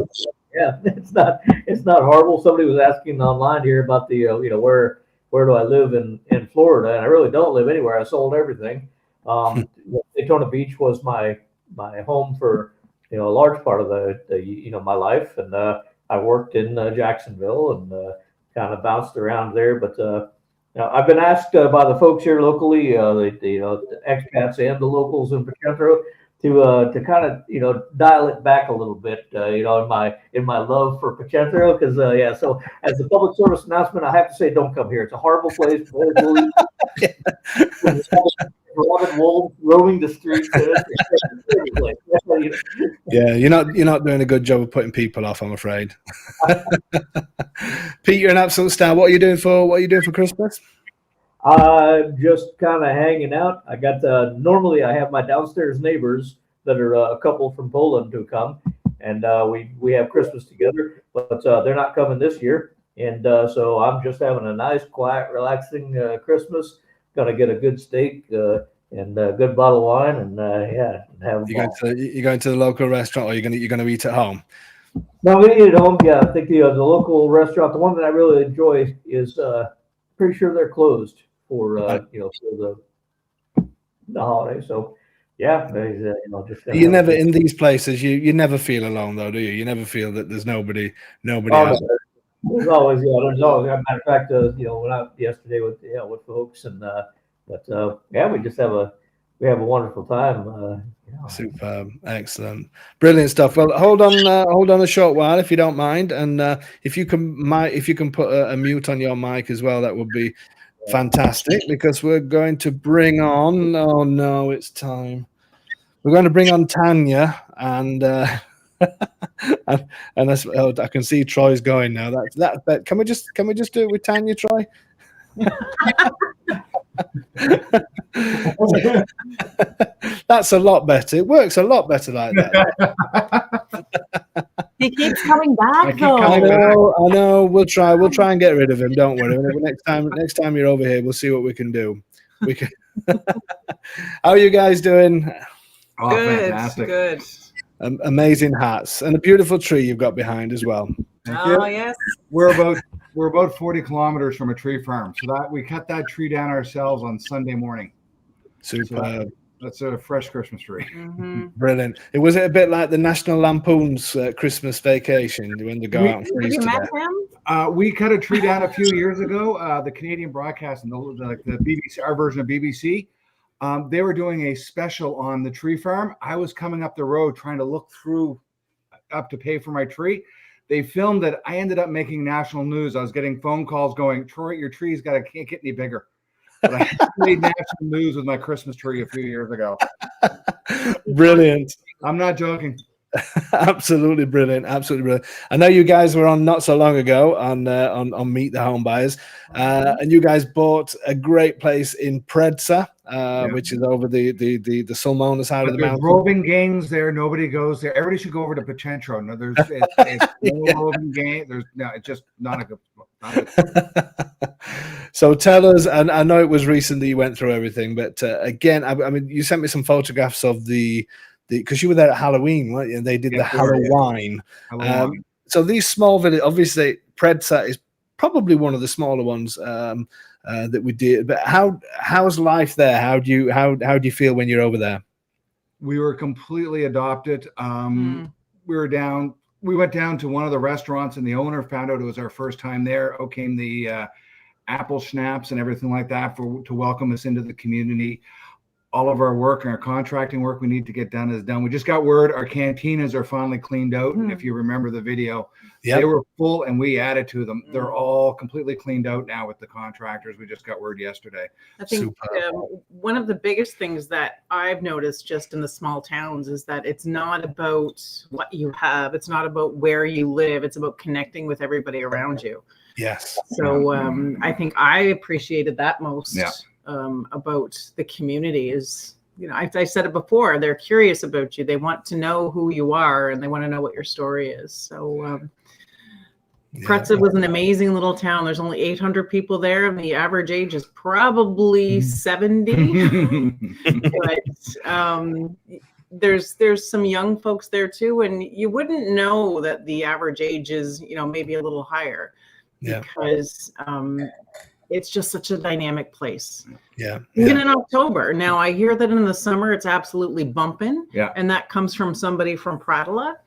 it's not horrible. Somebody was asking online here about the where do I live in Florida, and I really don't live anywhere. I sold everything. Daytona Beach was my home for a large part of the my life, and I worked in Jacksonville and kind of bounced around there. But I've been asked by the folks here locally, the expats and the locals in Pacentro, to kind of dial it back a little bit, in my love for Pachento, because so as a public service announcement, I have to say, don't come here. It's a horrible place. Rabid wolves roaming the streets. Yeah, you're not doing a good job of putting people off, I'm afraid. Pete, you're an absolute star. What are you doing for Christmas? Just kind of hanging out. I got normally I have my downstairs neighbors that are a couple from Poland who come, and we have Christmas together. But they're not coming this year, and so I'm just having a nice, quiet, relaxing Christmas. Gonna get a good steak and a good bottle of wine, and have. You're going to the local restaurant, or you're gonna eat at home? No, we eat at home. Yeah, I think the local restaurant, the one that I really enjoy, is pretty sure they're closed for for the holiday. So yeah, just you never in these places. You never feel alone though, do you? You never feel that there's nobody else. There's always, there's always. As a matter of fact, went out yesterday with folks, and we just have a wonderful time. Superb, excellent, brilliant stuff. Well, hold on a short while if you don't mind, and if you can put a mute on your mic as well, that would be fantastic, because we're going to bring on. Oh no, it's time. We're going to bring on Tanya and. And that's, I can see Troy's going now. That can we just do it with Tanya, Troy? That's a lot better. It works a lot better like that. He keeps coming back though. I know. We'll try and get rid of him. Don't worry. Next time you're over here, we'll see what we can do. How are you guys doing? Oh, Good. fantastic. Good. Amazing hats and a beautiful tree you've got behind as well. Thank you. Yes. We're about 40 kilometers from a tree farm, so that we cut that tree down ourselves on Sunday morning. Superb. That's a fresh Christmas tree. Mm-hmm. Brilliant. Was it a bit like the National Lampoon's Christmas Vacation when they go out and freeze Have to you death? met him? We cut a tree down a few years ago. The Canadian broadcast and the BBC, our version of BBC, they were doing a special on the tree farm. I was coming up the road trying to look through up to pay for my tree. They filmed it. I ended up making national news. I was getting phone calls going, Troy, your tree's can't get any bigger. But I made national news with my Christmas tree a few years ago. Brilliant. I'm not joking. Absolutely brilliant. Absolutely brilliant. I know you guys were on not so long ago on Meet the Home Buyers, and you guys bought a great place in Predsa, which is over the Sulmona side of the mountain. Roving games there. Nobody goes there. Everybody should go over to Pachento. No, it's no roving game. It's just not a good. So tell us, and I know it was recently you went through everything, but again, I mean, you sent me some photographs of because you were there at Halloween, weren't you? And they did the Halloween. So these small villages, obviously, Predsa is probably one of the smaller ones that we did. But how's life there? How do you feel when you're over there? We were completely adopted. We went down to one of the restaurants, and the owner found out it was our first time there. Out came the apple schnapps and everything like that to welcome us into the community. All of our work and our contracting work we need to get done is done. We just got word our cantinas are finally cleaned out. And if you remember the video, they were full and we added to them. They're all completely cleaned out now with the contractors. We just got word yesterday. I think one of the biggest things that I've noticed just in the small towns is that it's not about what you have. It's not about where you live. It's about connecting with everybody around you. Yes. So I think I appreciated that most. Yeah. About the community is, I said it before, they're curious about you. They want to know who you are and they want to know what your story is. So Predsa was an amazing little town. There's only 800 people there and the average age is probably 70. But there's some young folks there too. And you wouldn't know that the average age is, maybe a little higher because it's just such a dynamic place. Even in October. Now I hear that in the summer it's absolutely bumping. And that comes from somebody from Pratala.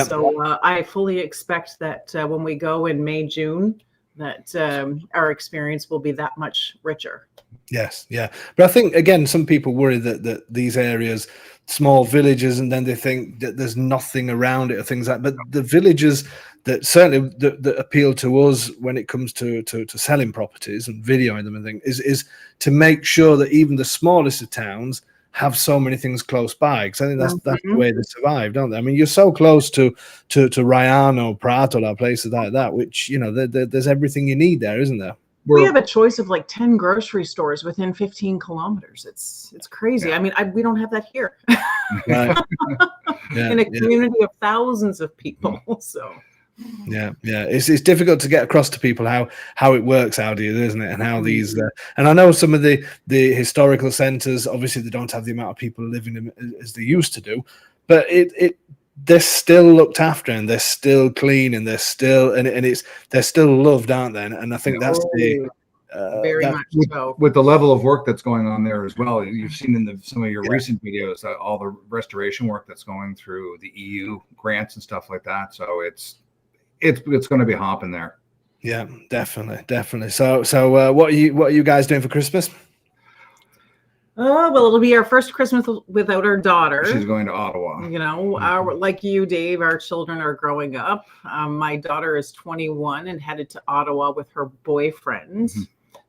So I fully expect that when we go in May, June, that our experience will be that much richer. Yes, yeah. But I think, again, some people worry that these areas, small villages, and then they think that there's nothing around it or things like that. But the villages that certainly that appeal to us when it comes to selling properties and videoing them and things is to make sure that even the smallest of towns have so many things close by, because I think that's the way they survive, don't they? I mean, you're so close to Rayano, Prato, places like that, which, you know, there's everything you need there, isn't there? We have a choice of like 10 grocery stores within 15 kilometers. It's crazy. Yeah. I mean, we don't have that here. Right. In a community of thousands of people. So yeah, it's difficult to get across to people how it works out here, isn't it? And how these and I know some of the historical centers, obviously they don't have the amount of people living in as they used to do, but they're still looked after, and they're still clean, and they're still they're still loved, aren't they? And I think that's the very much so. With the level of work that's going on there as well. You've seen in some of your recent videos all the restoration work that's going through the EU grants and stuff like that. So it's going to be hopping there. Yeah, definitely. So what are you guys doing for Christmas? Oh, well, it'll be our first Christmas without our daughter. She's going to Ottawa. You know, like you, Dave, our children are growing up. My daughter is 21 and headed to Ottawa with her boyfriend. Mm-hmm.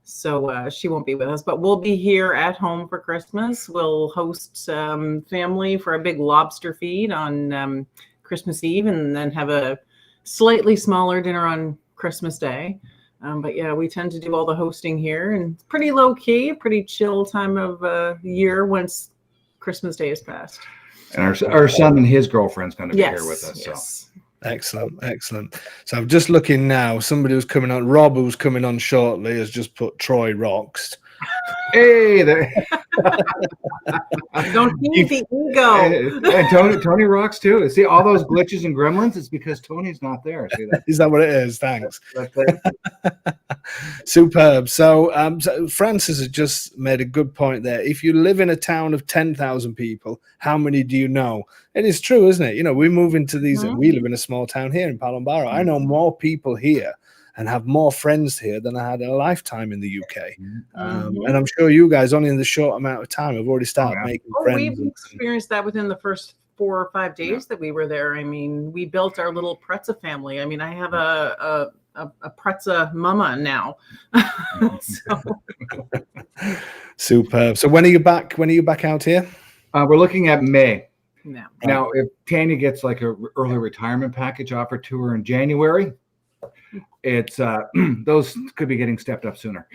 So she won't be with us, but we'll be here at home for Christmas. We'll host family for a big lobster feed on Christmas Eve, and then have a slightly smaller dinner on Christmas Day. But yeah, we tend to do all the hosting here, and it's pretty low key, pretty chill time of year once Christmas Day is passed. And our son and his girlfriend's going to be here with us. Yes. So Excellent. So I'm just looking now. Somebody who's coming on, Rob, who's coming on shortly, has just put Troy rocks. Hey there. Don't need the ego. And Tony rocks too. See all those glitches and gremlins? It's because Tony's not there. See that? Is that what it is? Thanks. Superb. So Francis has just made a good point there. If you live in a town of 10,000 people, how many do you know? It is true, isn't it? You know, we move into these, we live in a small town here in Palambaro. I know more people here and have more friends here than I had in a lifetime in the UK. And I'm sure you guys, only in the short amount of time, have already started making friends. We've experienced that within the first 4 or 5 days that we were there. I mean, we built our little Pretza family. I mean, I have a Pretza mama now. Superb. So when are you back? When are you back out here? We're looking at May. No. Now, if Tanya gets like a early retirement package offered to her in January, it's those could be getting stepped up sooner.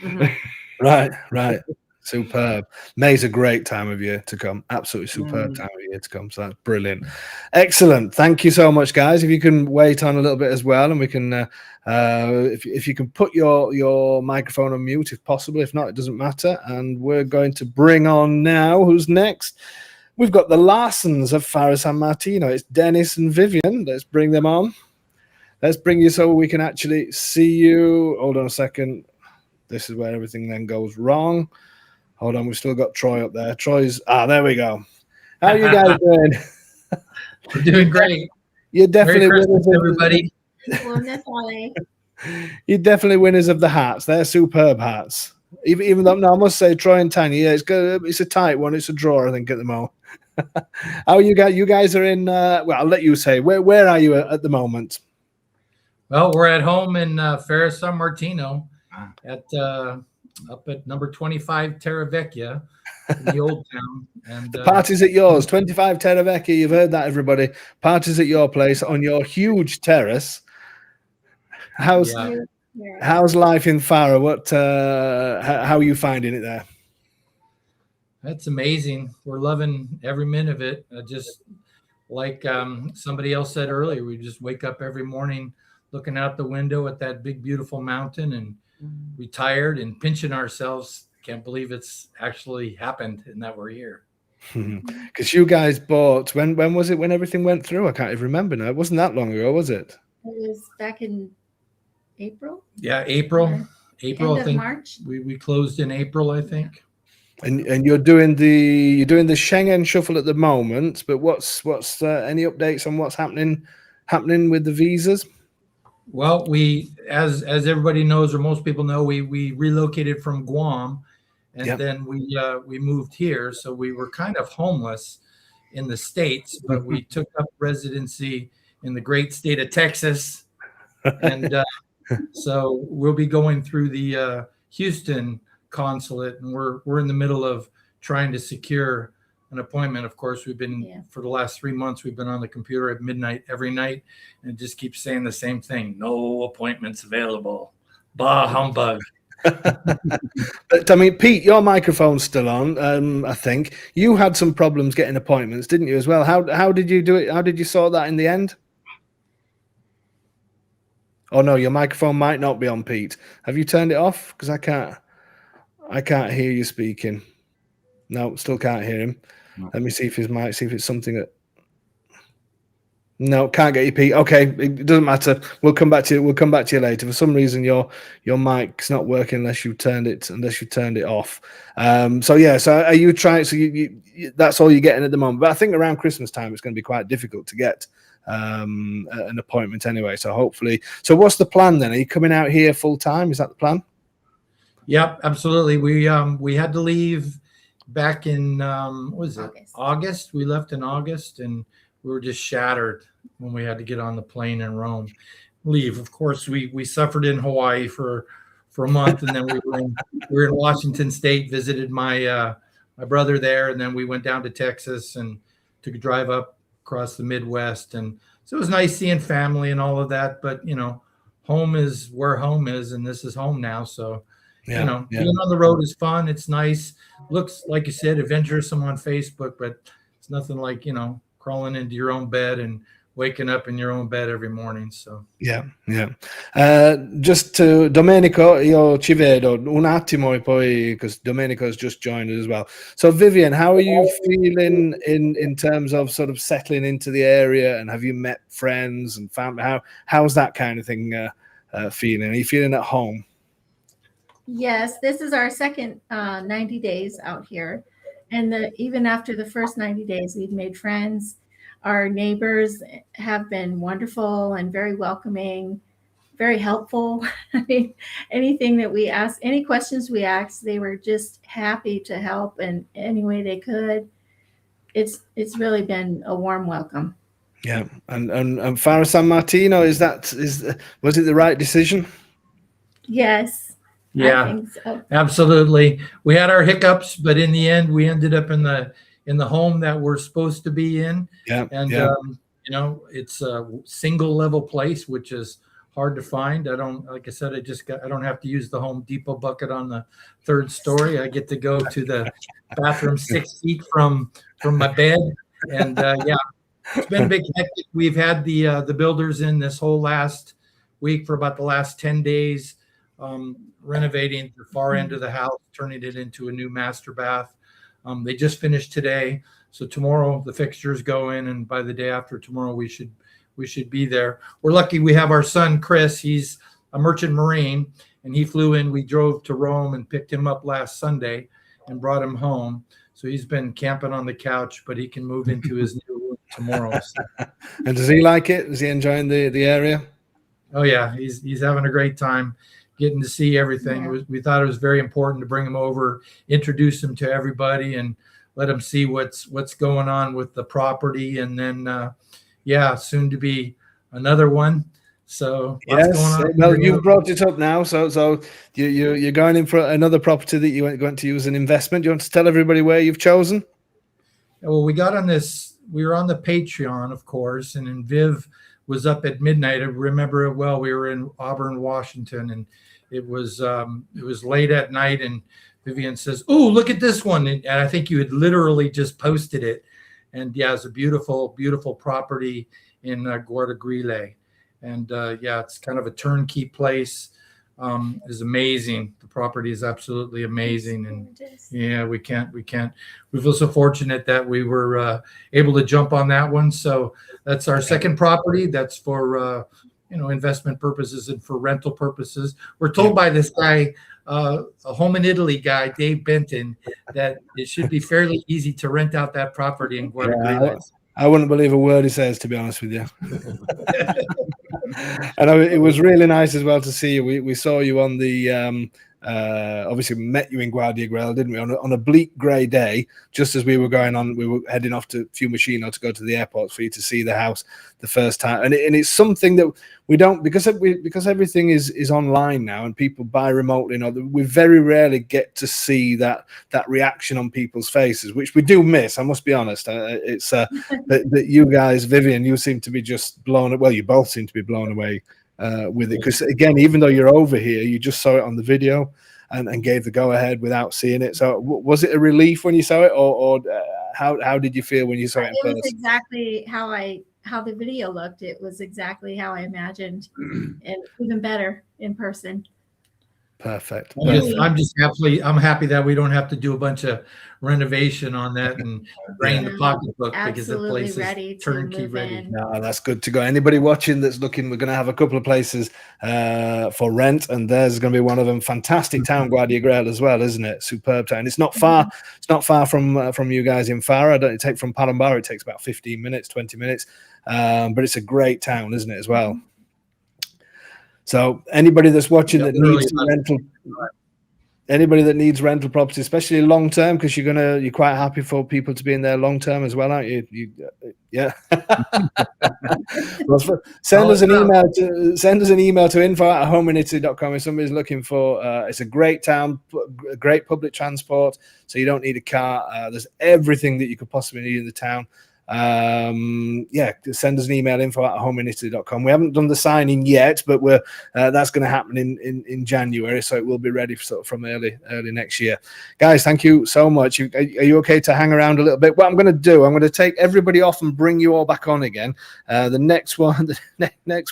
Right. Superb. May's a great time of year to come. Absolutely superb time of year to come. So that's brilliant. Excellent. Thank you so much, guys. If you can wait on a little bit as well, and we can, if you can put your microphone on mute if possible. If not, it doesn't matter. And we're going to bring on now. Who's next? We've got the Larsons of Faro San Martino. It's Dennis and Vivian. Let's bring them on. Let's bring you so we can actually see you. Hold on a second. This is where everything then goes wrong. Hold on, we've still got Troy up there. There we go. How are you guys doing? We're doing great. You're definitely winners, everybody. You're definitely winners of the hats. They're superb hats. Even though, no, I must say, Troy and Tanya, yeah, it's a tight one. It's a draw, I think, at the moment. How are you guys? You guys are in. Well, I'll let you say. Where are you at the moment? Well, we're at home in Faro San Martino at up at number 25 Terra Vecchia in the old town. And the party's at yours, 25 Terra Vecchia. You've heard that, everybody. Party's at your place on your huge terrace. How's life in Faro? How are you finding it there? That's amazing. We're loving every minute of it. Just like somebody else said earlier, we just wake up every morning looking out the window at that big, beautiful mountain and retired and pinching ourselves. Can't believe it's actually happened and that we're here. Because you guys bought, when was it when everything went through? I can't even remember now. It wasn't that long ago, was it? It was back in April. Yeah, April. End I think March. We closed in April, I think. And you're doing the Schengen shuffle at the moment, but what's any updates on what's happening with the visas? Well, as everybody knows, or most people know, we relocated from Guam, and Yep. then we moved here. So we were kind of homeless in the States, but we took up residency in the great state of Texas, and so we'll be going through the Houston consulate, and we're in the middle of trying to secure an appointment. Of course, we've been for the last 3 months, we've been on the computer at midnight every night, and it just keeps saying the same thing: no appointments available. Bah humbug. But I mean, Pete, your microphone's still on. I think you had some problems getting appointments, didn't you, as well? How did you do it? How did you sort that in the end? Oh no, your microphone might not be on, Pete. Have you turned it off? Because I can't hear you speaking. No, still can't hear him. No. Let me see if his mic. See if it's something that. No, can't get you, Pete. Okay, it doesn't matter. We'll come back to you. We'll come back to you later. For some reason, your mic's not working unless you turned it off. So yeah. So are you trying? So you that's all you're getting at the moment. But I think around Christmas time, it's going to be quite difficult to get an appointment anyway. So hopefully. So what's the plan then? Are you coming out here full time? Is that the plan? Yep, absolutely. We had to leave back in what was it? August. We left in August, and we were just shattered when we had to get on the plane in Rome. Leave. Of course, we suffered in Hawaii for a month, and then we were in Washington State, visited my brother there, and then we went down to Texas and took a drive up across the Midwest, and so it was nice seeing family and all of that. But home is where home is, and this is home now. So being on the road is fun. It's nice. Looks like you said adventuresome on Facebook, but it's nothing like crawling into your own bed and waking up in your own bed every morning. So just to Domenico, io ci vedo un attimo e poi because Domenico has just joined us as well. So Vivian, how are you feeling in terms of sort of settling into the area, and have you met friends and family? How's that kind of thing feeling? Are you feeling at home? Yes, this is our second 90 days out here. And even after the first 90 days, we've made friends. Our neighbors have been wonderful and very welcoming, very helpful. I mean, anything that we asked, any questions we asked, they were just happy to help in any way they could. It's really been a warm welcome. Yeah, and Fara San Martino, was it the right decision? Yes. Yeah, I think so. Absolutely. We had our hiccups, but in the end, we ended up in the home that we're supposed to be in. Yeah, and it's a single level place, which is hard to find. I don't have to use the Home Depot bucket on the third story. I get to go to the bathroom 6 feet from my bed, and it's been a big hectic. We've had the builders in this whole last week for about the last 10 days. Renovating the far end of the house, turning it into a new master bath. They just finished today, so tomorrow the fixtures go in, and by the day after tomorrow we should be there. We're lucky we have our son Chris. He's a merchant marine, and he flew in. We drove to Rome and picked him up last Sunday and brought him home. So he's been camping on the couch, but he can move into his new room tomorrow. So. And does he like it? Is he enjoying the area? Oh yeah, he's having a great time. Getting to see everything. Yeah. We thought it was very important to bring him over, introduce him to everybody, and let him see what's going on with the property. And then, soon to be another one. So yes, going on. Well, you've brought it up now. So you're going in for another property that you're going to use an investment. Do you want to tell everybody where you've chosen? Well, we got on this. We were on the Patreon, of course, and then Viv was up at midnight. I remember it well. We were in Auburn, Washington, and it was late at night, and Vivian says, "Oh, look at this one!" And I think you had literally just posted it. And yeah, it's a beautiful, beautiful property in Guardagrile, and it's kind of a turnkey place. Is amazing. The property is absolutely amazing, and we feel so fortunate that we were able to jump on that one. So that's our second property. That's for investment purposes and for rental purposes. We're told by this guy, a home in Italy guy, Dave Benton, that it should be fairly easy to rent out that property in Guardagrile. I wouldn't believe a word he says, to be honest with you. And it was really nice as well to see you. We saw you on the obviously we met you in Guardiagrel, didn't we, on a bleak grey day, just as we were heading off to Fiumicino to go to the airport for you to see the house the first time. And it's something that we don't, because everything is online now and people buy remotely, we very rarely get to see that reaction on people's faces, which we do miss, I must be honest. It's that you guys, Vivian, you seem to be just blown away. Well, you both seem to be blown away with it, because again, even though you're over here, you just saw it on the video and gave the go ahead without seeing it. So was it a relief when you saw it, or how did you feel when you saw it in person? It was exactly how the video looked. It was exactly how I imagined, and even better in person. Perfect. I'm happy that we don't have to do a bunch of renovation on that and drain the pocketbook, because the place is turnkey ready. No, that's good to go. Anybody watching that's looking, we're going to have a couple of places for rent, and there's going to be one of them. Fantastic town, Guardiagrel as well, isn't it? Superb town. It's not far. It's not far from you guys in Fara. It takes from Palambara. It takes about 15 minutes, 20 minutes, but it's a great town, isn't it, as well? So anybody that's watching that needs rental property, especially long term, because you're quite happy for people to be in there long term as well, aren't you? Yeah. Well, send us an email to info@homein-italy.com if somebody's looking for. It's a great town, great public transport, so you don't need a car. There's everything that you could possibly need in the town. Send us an email, info@homein-italy.com. We haven't done the signing yet, but that's going to happen in January, so it will be ready from early next year. Guys, thank you so much. Are you okay to hang around a little bit? What I'm going to do, I'm going to take everybody off and bring you all back on again. The next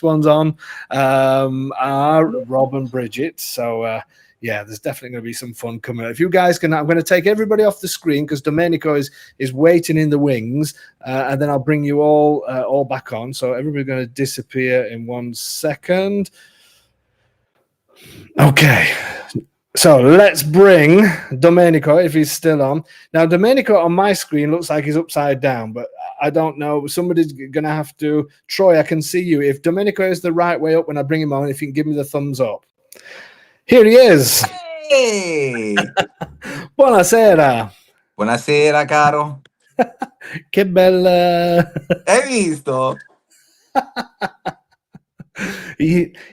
one's on are Rob and Bridget. So there's definitely going to be some fun coming up. If you guys can, I'm going to take everybody off the screen because Domenico is waiting in the wings, and then I'll bring you all back on. So everybody's going to disappear in 1 second. Okay. So let's bring Domenico, if he's still on. Now, Domenico on my screen looks like he's upside down, but I don't know. Somebody's going to have to. Troy, I can see you. If Domenico is the right way up when I bring him on, if you can give me the thumbs up. Here he is. Hey. Buonasera. Buonasera, caro. Che bella. Hai visto?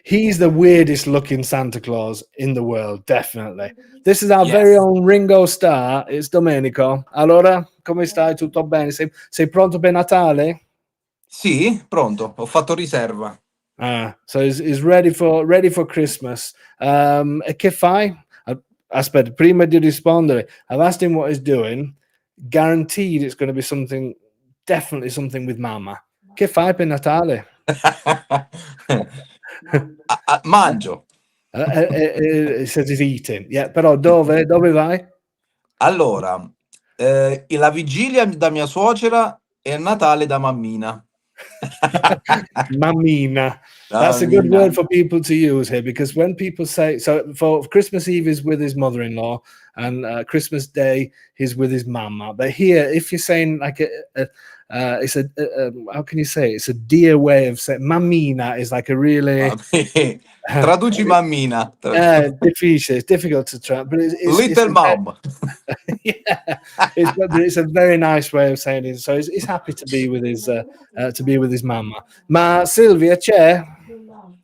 He's the weirdest looking Santa Claus in the world, definitely. This is our very own Ringo Starr. It's Domenico. Allora, come stai? Tutto bene? Sei pronto per Natale? Sì, pronto. Ho fatto riserva. So he's ready for Christmas. E che fai? Aspetta, prima di rispondere, I've asked him what he's doing. Guaranteed it's going to be definitely something with Mama. Che fai per Natale? Mangio. He says he's eating. Yeah, però dove vai? Allora, la vigilia da mia suocera e il Natale da mammina. Mammina. That's a good word for people to use here, because when people say, so for Christmas Eve is with his mother-in-law and Christmas Day he's with his mama. But here, if you're saying like it's how can you say it? It's a dear way of saying mammina is like a really traduci mammina. Difficile. It's difficult to try, but it's little mom. Yeah, it's a very nice way of saying it. So he's happy to be with his mama. Ma Silvia c'è?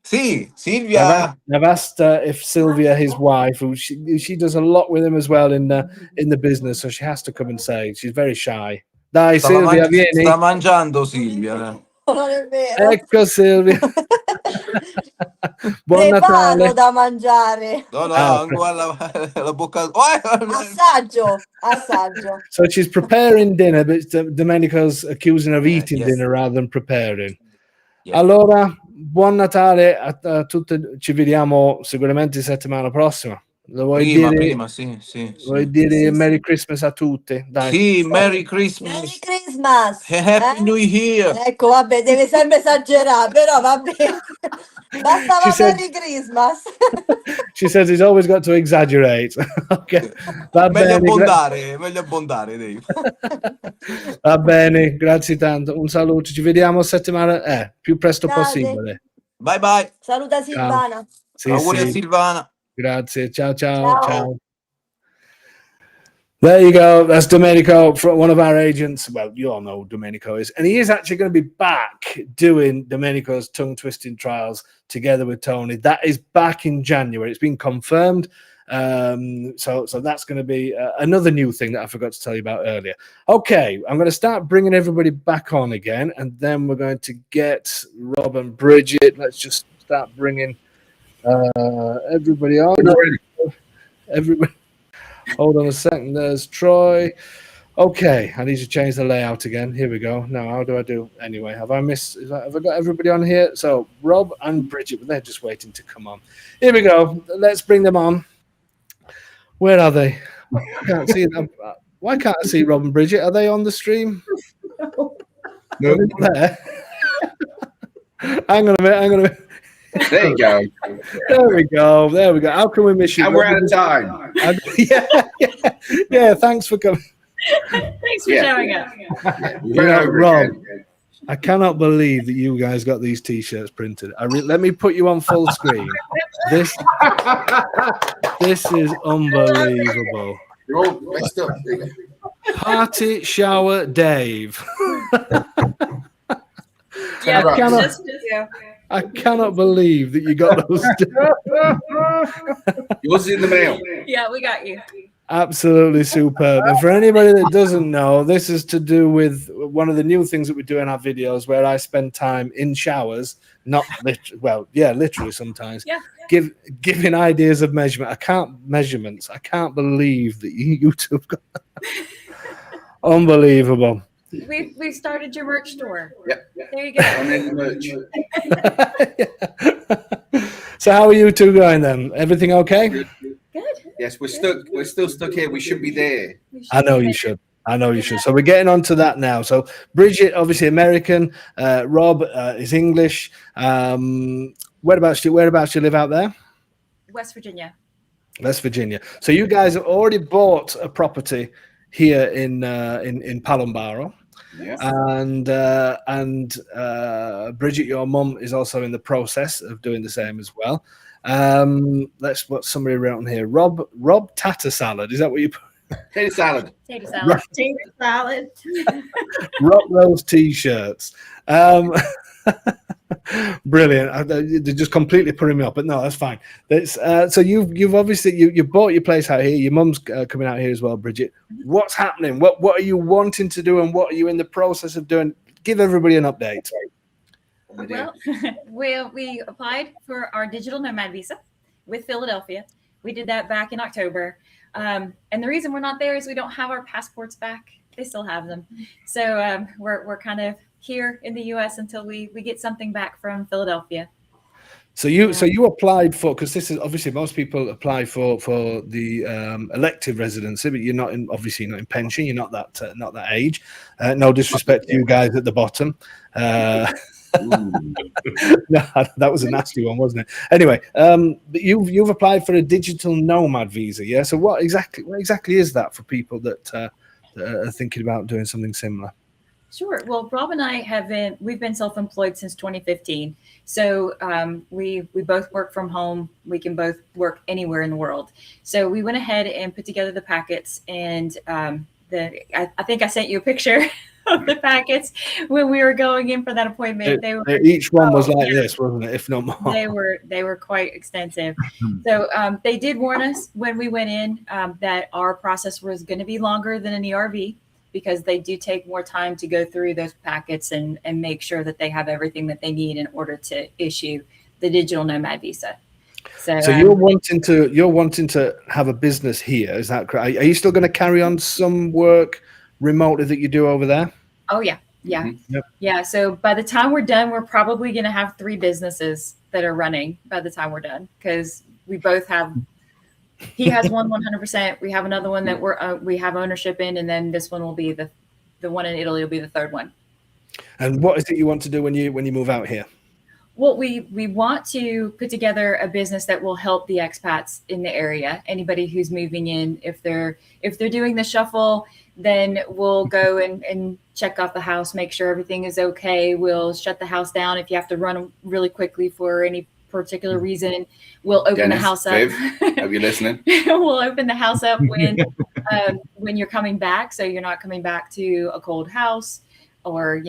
Sì, Silvia. I've asked if Silvia, his wife, who she does a lot with him as well in the business, so she has to come and say. She's very shy. Dai, Silvia, vieni. Sta mangiando Silvia. Non è vero. Ecco Silvia. Buon Natale. Da mangiare. No, guarda la bocca. Assaggio. So she's preparing dinner, but Domenico's accusing her of eating dinner rather than preparing. Yes. Allora, buon Natale a tutti. Ci vediamo sicuramente settimana prossima. Lo vuoi prima, sì. Vuoi dire Merry Christmas a tutti? Dai. Sì, Merry Christmas. Merry Christmas. Happy New Year. Ecco, vabbè, deve sempre esagerare, però vabbè. Bastava Merry Christmas. She says he's always got to exaggerate. Okay. Meglio abbondare, Dave. Va bene, grazie tanto. Un saluto, ci vediamo settimana più presto possibile. Bye bye. Saluta Silvana. Sì, Auguri a sì. Silvana. Grazie. Ciao, ciao, Ciao. ciao. There you go. That's Domenico, one of our agents. Well, you all know who Domenico is. And he is actually going to be back doing Domenico's tongue twisting trials together with Tony. That is back in January. It's been confirmed. So that's going to be another new thing that I forgot to tell you about earlier. Okay, I'm going to start bringing everybody back on again, and then we're going to get Rob and Bridget. Let's just start bringing everybody on. Everybody. Hold on a second. There's Troy. Okay, I need to change the layout again. Here we go. Now, how do I do? Anyway, have I got everybody on here? So Rob and Bridget, they're just waiting to come on. Here we go. Let's bring them on. Where are they? I can't see them. Why can't I see Rob and Bridget? Are they on the stream? No. There. Hang on a minute. There you go. There we go. How can we miss you? And we're out of time. Yeah. Thanks for coming. Thanks for showing up. Rob, I cannot believe that you guys got these T-shirts printed. Let me put you on full screen. This is unbelievable. You're all messed up. Party Shower Dave. I cannot believe that you got those. Yours is in the mail. Yeah, we got you. Absolutely superb. And for anybody that doesn't know, this is to do with one of the new things that we do in our videos where I spend time in showers, literally sometimes, giving ideas of measurement. I can't believe that YouTube got unbelievable. We've started your merch store. Yep. There you go. And then the merch. So how are you two going then? Everything okay? Good. Yes, we're still stuck here. We should be there. I know you should. So we're getting on to that now. So Bridget, obviously American. Rob is English. Whereabouts do you live out there? West Virginia. West Virginia. So you guys have already bought a property here in Palombaro. Yes. And Bridget, your mum, is also in the process of doing the same as well. Let's put somebody around here. Rob Tater Salad. Is that what you put? Tater salad. Rock those T-shirts. Brilliant. They're just completely putting me up, but no, that's fine. So you've obviously you bought your place out here. Your mum's coming out here as well, Bridget. What's happening? What are you wanting to do, and what are you in the process of doing? Give everybody an update. Well, we applied for our digital nomad visa with Philadelphia. We did that back in October. And the reason we're not there is we don't have our passports back. They still have them. So we're kind of here in the U.S. until we get something back from Philadelphia. So you applied for, because this is obviously most people apply for the elective residency, but you're not obviously not in pension. You're not that age. No disrespect to you guys at the bottom. No, that was a nasty one, wasn't it? Anyway, but you've applied for a digital nomad visa, yeah. So what exactly is that for people that are thinking about doing something similar? Sure. Well, Rob and I we've been self-employed since 2015. So we both work from home. We can both work anywhere in the world. So we went ahead and put together the packets, and I think I sent you a picture of the packets when we were going in for that appointment. Each one was like this, wasn't it? If not more. They were quite extensive. So they did warn us when we went in that our process was going to be longer than an ERV, because they do take more time to go through those packets and make sure that they have everything that they need in order to issue the digital nomad visa. So you're wanting to have a business here, is that correct? Are you still going to carry on some work remotely that you do over there? Oh yeah. Mm-hmm. Yep. Yeah. So by the time we're done, we're probably going to have 3 businesses that are running by the time we're done, because we both have. He has one 100%. We have another one that we have ownership in, and then this one will be the one in Italy will be the 3rd one. And what is it you want to do when you move out here? Well, we want to put together a business that will help the expats in the area. Anybody who's moving in, if they're doing the shuffle, then we'll go and check off the house, make sure everything is okay. We'll shut the house down if you have to run really quickly for any particular reason. We'll open the house up. Viv, hope you're listening. We'll open the house up when you're coming back, so you're not coming back to a cold house, or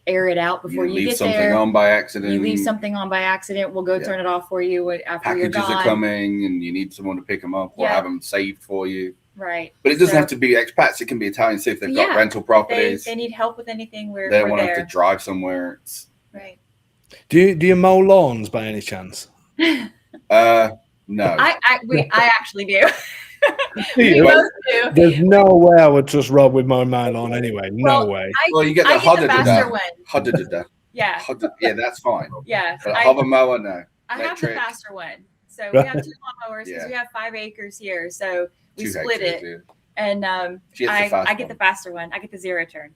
air it out before you leave get something there. on by accident. You leave something on by accident, we'll go turn it off for you after you're Packages gone. are coming, and you need someone to pick them up or have them saved for you. Right. But it doesn't have to be expats. It can be Italians too if they've got rental properties. They need help with anything. They don't want to have to drive somewhere. Right. Do you mow lawns by any chance? No. I actually do. We both do. There's no way I would trust Rob with mowing my lawn anyway. No way. Well, you get the faster one. hodda. Yeah. Yeah, that's fine. Yeah. But a hover mower, no. I have the faster one. So Right. we have 2 lawnmowers because we have 5 acres here. So we 2 split hectares, it. And She gets the fast I get the faster one. I get the 0 turn.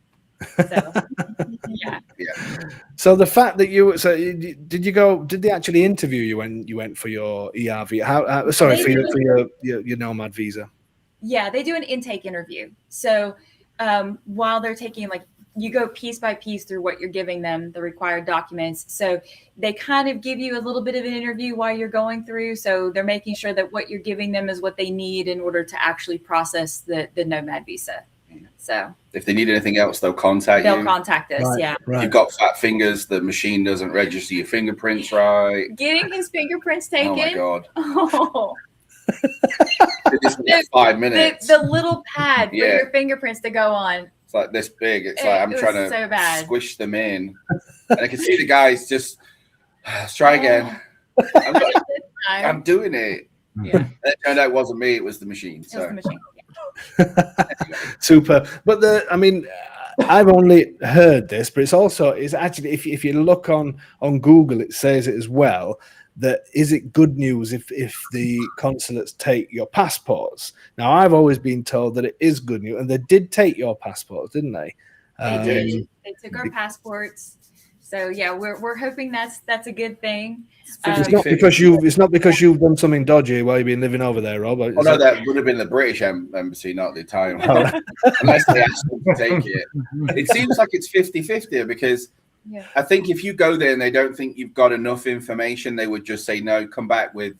So yeah. So the fact that did they actually interview you when you went for your ERV? For your nomad visa? Yeah, they do an intake interview. So while they're taking, you go piece by piece through what you're giving them, the required documents. So they kind of give you a little bit of an interview while you're going through. So they're making sure that what you're giving them is what they need in order to actually process the nomad visa. So if they need anything else, they'll contact they'll you. contact us. Right, Yeah. right. You've got fat fingers. The machine doesn't register your fingerprints right. Getting his fingerprints taken. Oh my god! Oh. It's like 5 minutes. The little pad for Yeah. your fingerprints to go on. It's like this big. It's like I'm was trying to so bad. squish them in, and I can see the guys just let's try again. I'm doing it. Yeah. And it turned out it wasn't me; it was the machine. It was So the machine. Super. But I've only heard this, but it's actually if you look on Google, it says it as well. That is it good news if the consulates take your passports? Now I've always been told that it is good news, and they did take your passports, didn't they? They did. They took our passports. So yeah, we're hoping that's a good thing. It's not because you've done something dodgy while you've been living over there, Rob. Oh no, that would have been the British embassy, not the Italian one. Unless they asked them to take it. It seems like it's 50-50 because I think if you go there and they don't think you've got enough information, they would just say, no, come back with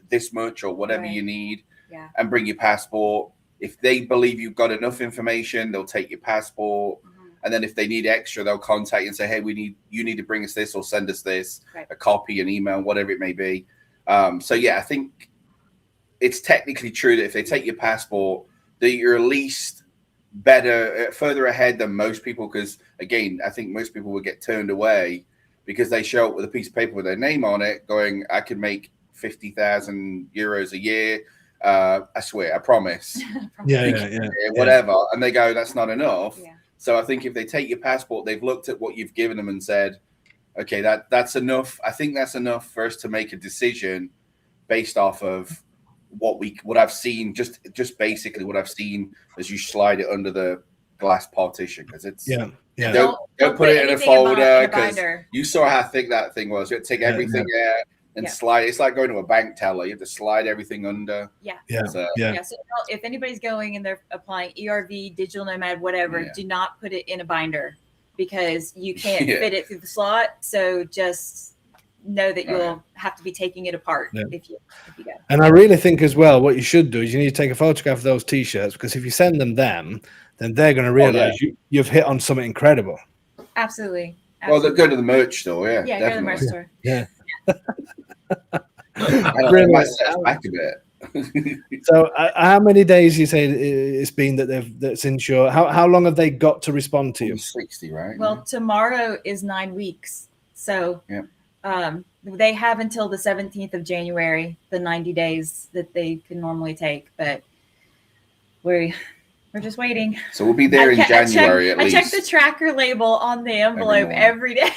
this much or whatever you need and bring your passport. If they believe you've got enough information, they'll take your passport. And then if they need extra, they'll contact you and say, hey, you need to bring us this or send us this, a copy, an email, whatever it may be. So yeah, I think it's technically true that if they take your passport, that you're at least further ahead than most people. Because again, I think most people would get turned away because they show up with a piece of paper with their name on it going, I could make 50,000 euros a year. I swear, I promise. Whatever. And they go, that's not enough. Yeah. So I think if they take your passport, they've looked at what you've given them and said, okay, that's enough. I think that's enough for us to make a decision based off of what I've seen, just basically what I've seen as you slide it under the glass partition, because it's don't put it in a folder, because you saw how thick that thing was. You have to take everything out and slide. It's like going to a bank teller. You have to slide everything under. So if anybody's going and they're applying ERV, digital nomad, whatever, do not put it in a binder because you can't fit it through the slot. So just know that you'll have to be taking it apart if you go. And I really think as well, what you should do is you need to take a photograph of those T-shirts, because if you send them, then they're going to realize you've hit on something incredible. Absolutely. Well, they'll go to the merch store. Yeah, go to the merch store. Yeah. Back a bit. So, how many days you say it's been that since how long have they got to respond to you? 60, right? Well, tomorrow is 9 weeks, so they have until the 17th of January, the 90 days that they can normally take, but we're just waiting. So we'll be there in January at least. I check the tracker label on the envelope every day.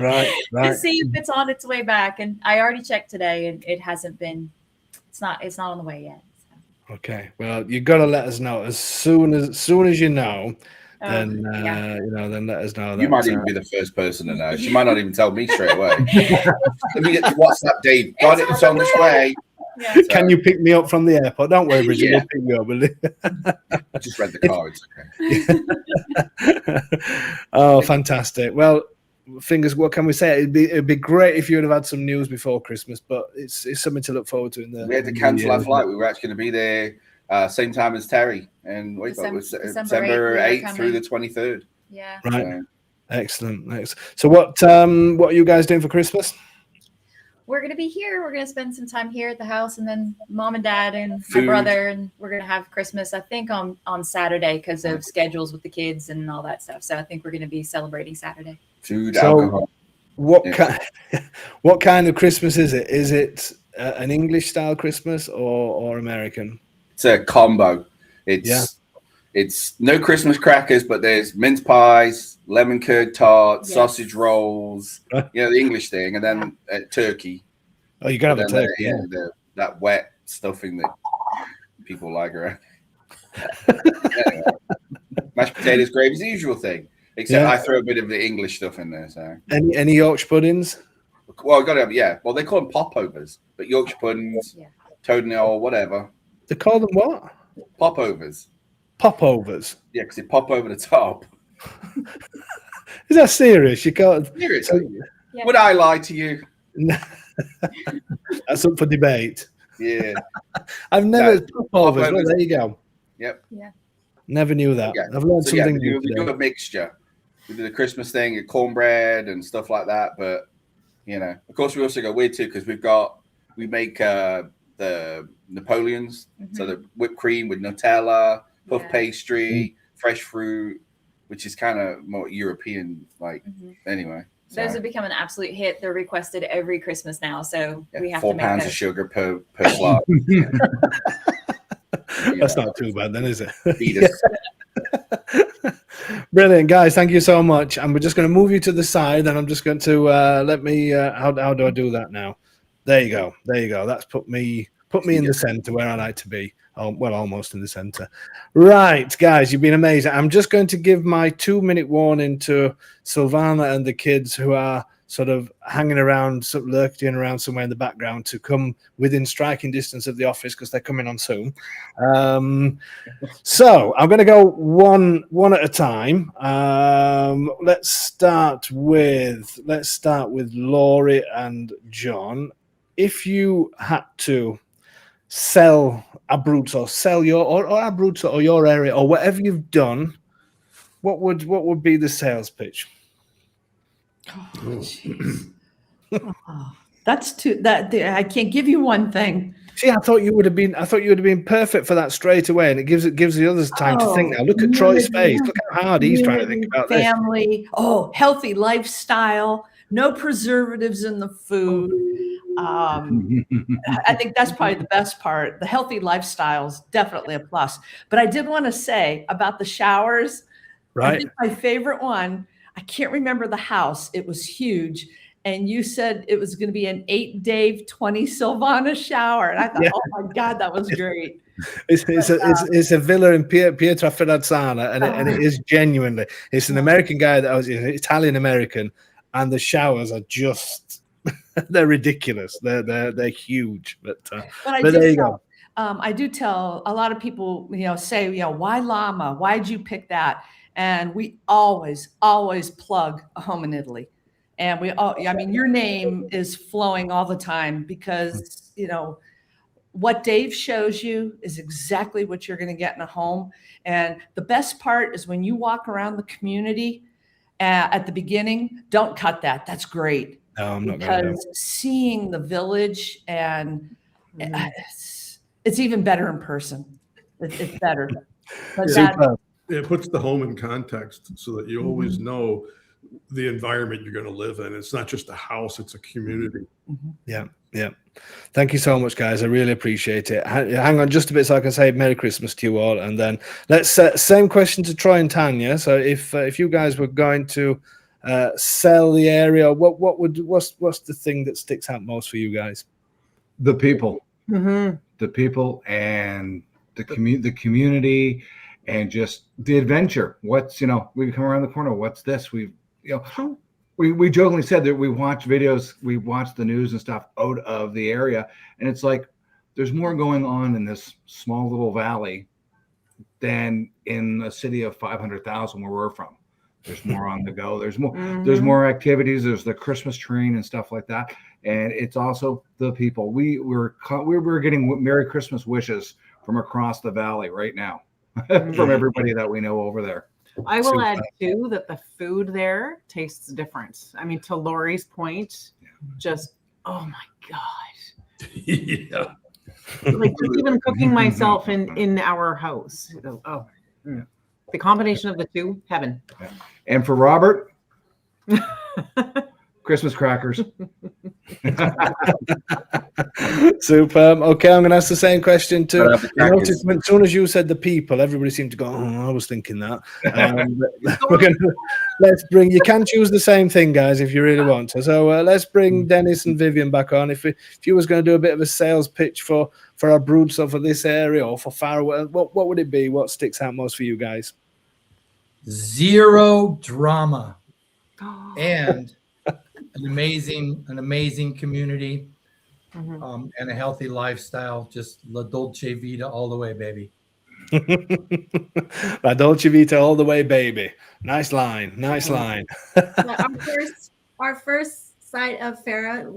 Right. To see if it's on its way back, and I already checked today, and it hasn't been. It's not on the way yet. So. Okay. Well, you got to let us know as soon as you know. Then then let us know. You might even be the first person to know. She might not even tell me straight away. Let me get the WhatsApp, Dave. Got it. It's on this way. Yeah. Can you pick me up from the airport? Don't worry, Bridget. We'll pick you up. I just read the car. It's okay. Oh, fantastic. Well, what can we say? It'd be great if you would have had some news before Christmas, but it's something to look forward to. We had to cancel our flight. We were actually going to be there same time as Terry, and December 8th through the 23rd. Yeah. Right. Excellent. So what are you guys doing for Christmas? We're going to be here. We're going to spend some time here at the house, and then mom and dad and Food. my brother, and we're going to have Christmas, I think, on Saturday because of schedules with the kids and all that stuff. So I think we're going to be celebrating Saturday. Food, alcohol. What kind of Christmas is it? Is it an English style Christmas or American? It's a combo. It's no Christmas crackers, but there's mince pies, lemon curd tarts, sausage rolls, the English thing, and then turkey. Oh, you gotta have a turkey. That wet stuffing that people like around. Mashed potatoes, gravy is the usual thing, except I throw a bit of the English stuff in there. So any Yorkshire puddings? Well, got to have Well, they call them popovers, but Yorkshire puddings, toad or whatever. They call them what? Popovers. Popovers. Yeah, because they pop over the top. Is that serious? You can't. Seriously? Would I lie to you? That's up for debate. Yeah. I've never popovers. Well, there you go. Yep. Yeah. Never knew that. I've learned something new. We do a mixture. We do the Christmas thing, cornbread and stuff like that. But of course, we also go weird too because we make the Napoleons, so the whipped cream with Nutella, puff pastry, fresh fruit, which is kind of more European, anyway. Those have become an absolute hit. They're requested every Christmas now, so we have 4 to make pounds those. of sugar per slot. That's not too bad then, is it? Brilliant, guys. Thank you so much. And we're just going to move you to the side, and I'm just going to let me. How do I do that now? There you go. That's put me in the center where I like to be. Oh, well, almost in the center. Right, guys, you've been amazing. I'm just going to give my 2-minute warning to Silvana and the kids who are sort of hanging around, sort of lurking around somewhere in the background to come within striking distance of the office because they're coming on soon. So I'm going to go one at a time. Let's start with Laurie and John. If you had to sell Abruzzo, sell your Abruzzo or your area or whatever you've done, what would be the sales pitch? That's too I can't give you one thing. See, I thought you would have been perfect for that straight away, and it gives the others time to think. Now look at Troy's face. Look how hard he's trying to think about this. Family, healthy lifestyle, no preservatives in the food. I think that's probably the best part. The healthy lifestyle is definitely a plus. But I did want to say about the showers. Right. I think my favorite one, I can't remember the house. It was huge. And you said it was going to be an 8 Dave 20 Silvana shower. And I thought, oh my God, that was great. It's a villa in Pietraferrazzana, and it is genuinely. It's an American guy that was Italian American, and the showers are just they're ridiculous. They're huge. But there you go. I do tell a lot of people, say, why Lama? Why'd you pick that? And we always plug A Home in Italy. And your name is flowing all the time because, what Dave shows you is exactly what you're going to get in a home. And the best part is when you walk around the community at the beginning, don't cut that. That's great. No, I'm not going to. Because seeing the village and it's even better in person. It's better. But it puts the home in context so that you always know the environment you're going to live in. It's not just a house, it's a community. Yeah. Thank you so much, guys. I really appreciate it. Hang on just a bit so I can say Merry Christmas to you all, and then let's same question to Troy and Tanya. So if you guys were going to sell the area, what's the thing that sticks out most for you guys? The people. Mm-hmm. The people and the community and just the adventure. What's we come around the corner, what's this? We jokingly said that we watch videos, we watch the news and stuff out of the area, and it's like there's more going on in this small little valley than in a city of 500,000 where we're from. There's more on the go. There's more. There's more activities. There's the Christmas train and stuff like that. And it's also the people. We're getting Merry Christmas wishes from across the valley right now from everybody that we know over there. I will add too that the food there tastes different. I mean, to Lori's point, just oh my gosh. Yeah. Like just even cooking myself in our house. Oh, the combination of the two, heaven. And for Robert, Christmas crackers. Superb. Okay, I'm going to ask the same question too. I noticed as soon as you said the people, everybody seemed to go, oh, I was thinking that. Let's bring, you can choose the same thing, guys, if you really want to. So let's bring Dennis and Vivian back on. If you was going to do a bit of a sales pitch for our brood stuff for this area or for far away, what would it be? What sticks out most for you guys? Zero drama and an amazing community, and a healthy lifestyle. Just La Dolce Vita all the way, baby. La Dolce Vita all the way, baby. Nice line. Our first sight of Farah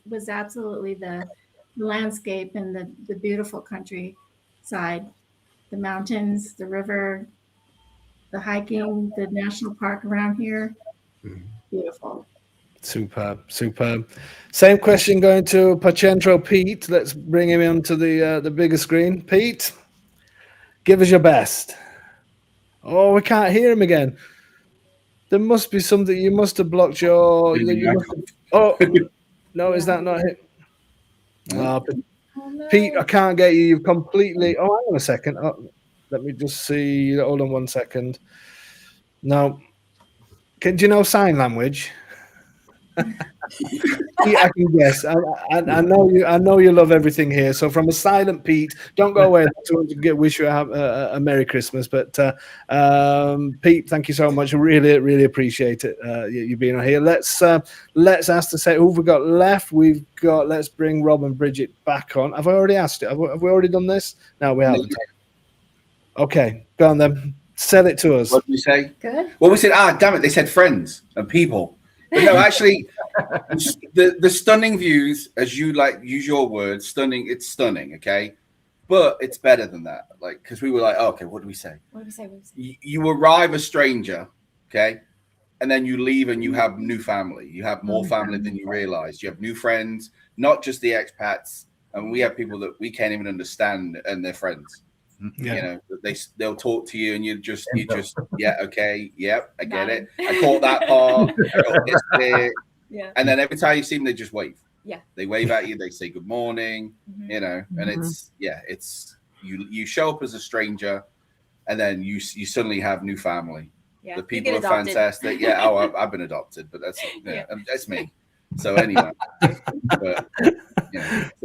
was absolutely the landscape and the beautiful countryside, the mountains, the river, the hiking, the national park around here. Beautiful. Superb. Same question going to Pacentro Pete. Let's bring him onto the bigger screen. Pete, give us your best. Oh, we can't hear him again. There must be something. You must have blocked your. Oh, no, is that not it? No. Pete, I can't get you. You've completely. Oh, hang on a second. Oh, let me just see. Hold on 1 second. No. Do you know sign language? I can guess. I know you love everything here. So from a silent Pete, don't go away. To wish you a Merry Christmas. But Pete, thank you so much. Really appreciate it. You being on here. Let's ask to say who we got left. Let's bring Rob and Bridget back on. Have I already asked it? Have we already done this? No, we haven't. Okay, go on then. Sell it to us. What did you say? Good. Well, we said, damn it, they said friends and people. But no, actually, the stunning views, as you use your words, stunning, it's stunning, okay? But it's better than that. Like, because we were like, oh, okay, what do we say? What do we say? You arrive a stranger, okay? And then you leave and you have new family. You have more family than you realize. You have new friends, not just the expats. And we have people that we can't even understand and they're friends. Yeah. You know, they'll talk to you and you just yeah, okay, yep, I get it. I caught that part. I got this bit. Yeah. And then every time you see them, they just wave. Yeah. They wave at you. They say good morning. You know, and it's you show up as a stranger, and then you suddenly have new family. Yeah. The people are fantastic. Yeah. Oh, I've been adopted, but that's me. So anyway, but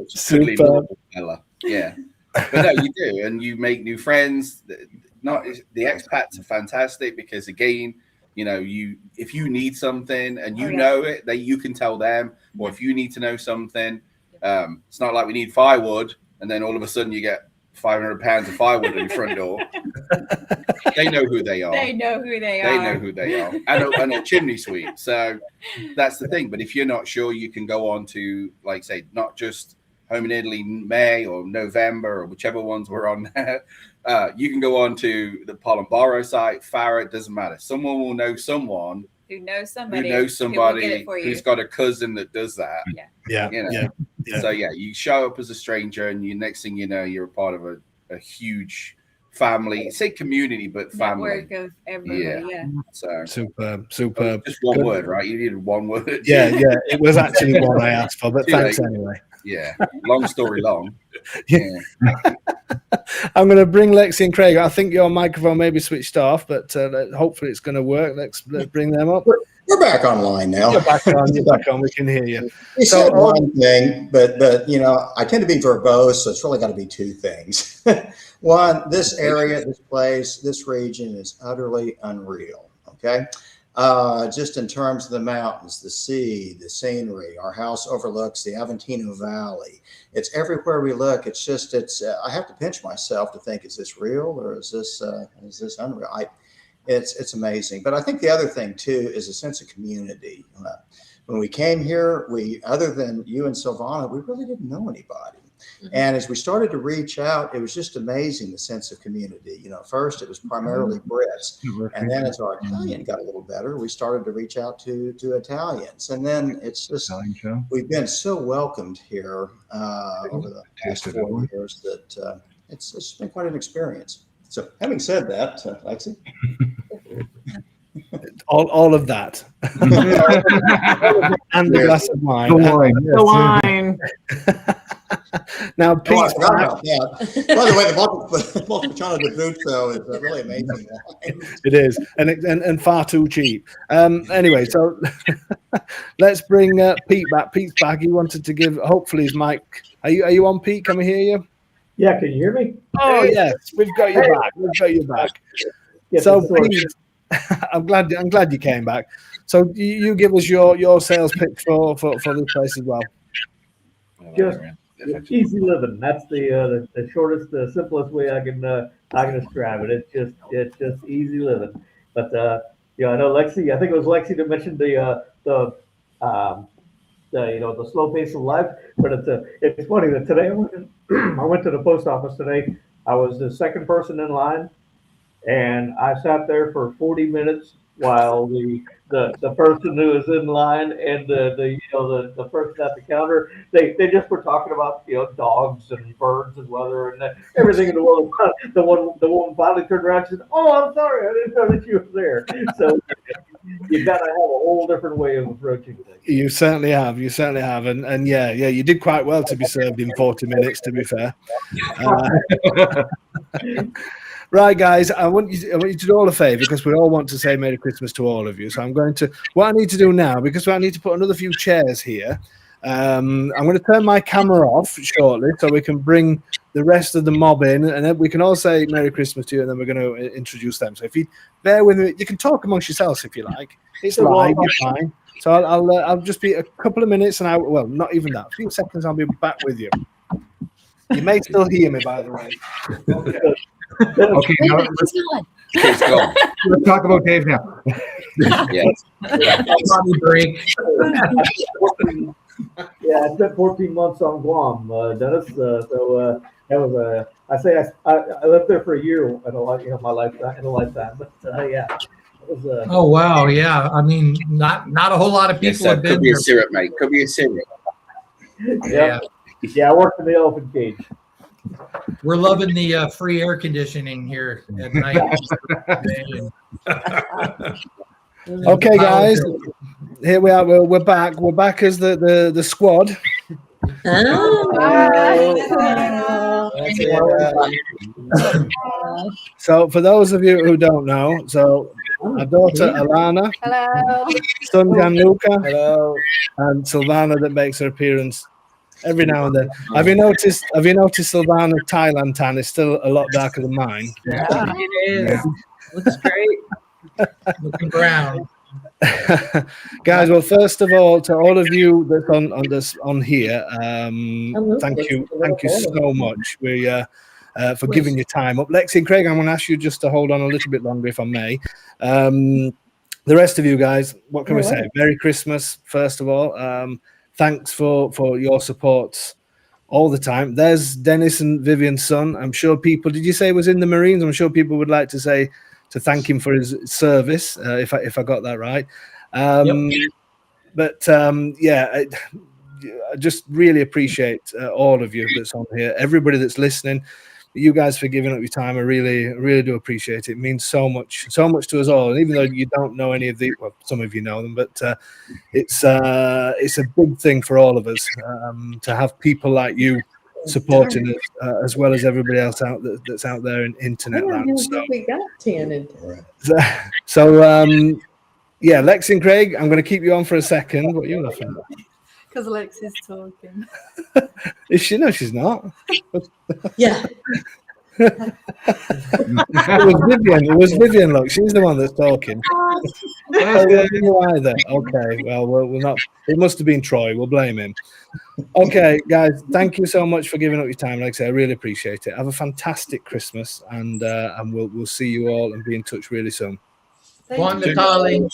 such a goodly little fella. Yeah. But no, you do, and you make new friends. Not the expats are fantastic because again, you know, if you need something and you know it, that you can tell them, or if you need to know something, it's not like we need firewood, and then all of a sudden you get 500 pounds of firewood in your front door. They know who they are. They know who they They are. know who they are, and a chimney sweep. So that's the thing. But if you're not sure, you can go on to, like, say, not just Home in Italy, May or November or whichever ones we're on there. You can go on to the Polemboro site, Farah, it doesn't matter. Someone will know someone Who knows somebody? who knows who will get somebody it for you. who's got a cousin that does that. Yeah. You know? Yeah. So yeah, you show up as a stranger, and next thing you know, you're a part of a huge family. Say community, but family. Network of everybody. Yeah. So Superb. just one word, right? You needed one word. Yeah. It was actually one I asked for, but Too thanks late. anyway. Yeah. Long story long. Yeah. I'm going to bring Lexi and Craig. I think your microphone may be switched off, but hopefully it's going to work. Let's bring them up. We're back online now. You're back on. We can hear you. You said one thing, but you know, I tend to be verbose, so it's really got to be two things. One, this area, this place, this region is utterly unreal. Okay. just in terms of the mountains, the sea, the scenery. Our house overlooks the Aventino Valley. It's everywhere we look. It's just, I have to pinch myself to think, is this real or is this unreal? It's amazing. But I think the other thing too is a sense of community. When we came here, other than you and Silvana, we really didn't know anybody. And as we started to reach out, it was just amazing, the sense of community. You know, first it was primarily Brits, and then as our Italian got a little better, we started to reach out to Italians. And then it's just, we've been so welcomed here over the past 4 years that it's been quite an experience. So having said that, Lexi? All of that. And the glass of wine. The wine. Now, Pete. I forgot about that. By the way, the Montepulciano di Bruzzo is a really amazing wine. It is, and far too cheap. Anyway, so let's bring Pete back. Pete's back. He wanted to give, hopefully, his mic. Are you on, Pete? Can we hear you? Yeah, can you hear me? Oh, yes, we've got you back. We've got you back. So, Pete, I'm glad you came back. So, you give us your sales pitch for this place as well. Just easy living. That's the shortest, the simplest way I can describe it. It's just easy living. But I know Lexi. I think it was Lexi that mentioned the slow pace of life. But it's funny that today I went to the post office today. I was the second person in line, and I sat there for 40 minutes while the person who was in line and the person at the counter, they just were talking about dogs and birds and weather and everything in the world. The woman finally turned around and said, "Oh, I'm sorry, I didn't know that you were there." So you've got to have a whole different way of approaching things. You certainly have. And yeah, you did quite well to be served in 40 minutes, to be fair. Right, guys, I want you to do all a favor, because we all want to say Merry Christmas to all of you. So what I need to do now, because I need to put another few chairs here, I'm going to turn my camera off shortly so we can bring the rest of the mob in, and then we can all say Merry Christmas to you, and then we're going to introduce them. So if you bear with me, you can talk amongst yourselves if you like. It's live, you're fine. So I'll just be a couple of minutes, and well, not even that, a few seconds, I'll be back with you. You may still hear me, by the way. Okay. Okay, now let's talk about Dave now. Yes. Break. Yeah, I spent 14 months on Guam, Dennis. So that was I lived there for a year in my lifetime. But yeah. It was, oh wow, yeah. I mean, not a whole lot of people have been. Could be a syrup, mate. Could be a syrup. Yeah. I worked in the elephant cage. We're loving the free air conditioning here at night. Okay, guys, here we are. We're back. We're back as the squad. So, for those of you who don't know, our daughter Alana, hello, son Gianluca, hello, and Silvana that makes her appearance every now and then. Have you noticed Silvana's Thailand tan is still a lot darker than mine? Yeah, it is. Yeah. Looks great. Looking brown. Guys, well, first of all, to all of you that's on here, thank you so much. For giving your time up. Lexi and Craig, I'm going to ask you just to hold on a little bit longer, if I may. The rest of you guys, what can we say? Merry Christmas, first of all. Thanks for your support all the time. There's Dennis and Vivian's son. I'm sure people, did you say he was in the Marines? I'm sure people would like to thank him for his service, if I got that right. Yep. But I just really appreciate all of you that's on here, everybody that's listening. You guys for giving up your time. I really, really do appreciate it. It means so much to us all. And even though you don't know any of the, well, some of you know them, but it's a big thing for all of us to have people like you supporting us, as well as everybody else that's out there in internet land. So, Lexi and Craig, I'm going to keep you on for a second. What are you laughing at? Because Lexi's talking. Is she? No, she's not. Yeah. It was Vivian. Look, she's the one that's talking. Either. Okay, well, we're not. It must have been Troy. We'll blame him. Okay, guys, thank you so much for giving up your time. Like I say, I really appreciate it. Have a fantastic Christmas, and we'll see you all and be in touch really soon. Buon Natale.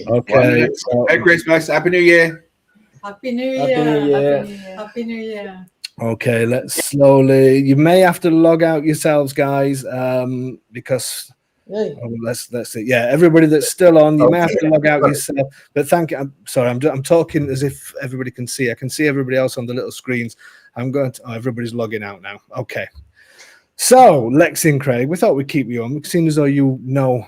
Okay. Merry Christmas. Happy New Year. Happy New Happy Year. New Year. Happy New Year. Okay, let's slowly. You may have to log out yourselves, guys, because let's see. Yeah, everybody that's still on, you may have to log out yourself. But thank you. I'm sorry. I'm talking as if everybody can see. I can see everybody else on the little screens. I'm going to. Oh, everybody's logging out now. Okay. So, Lexi and Craig, we thought we'd keep you on. It seems as though you know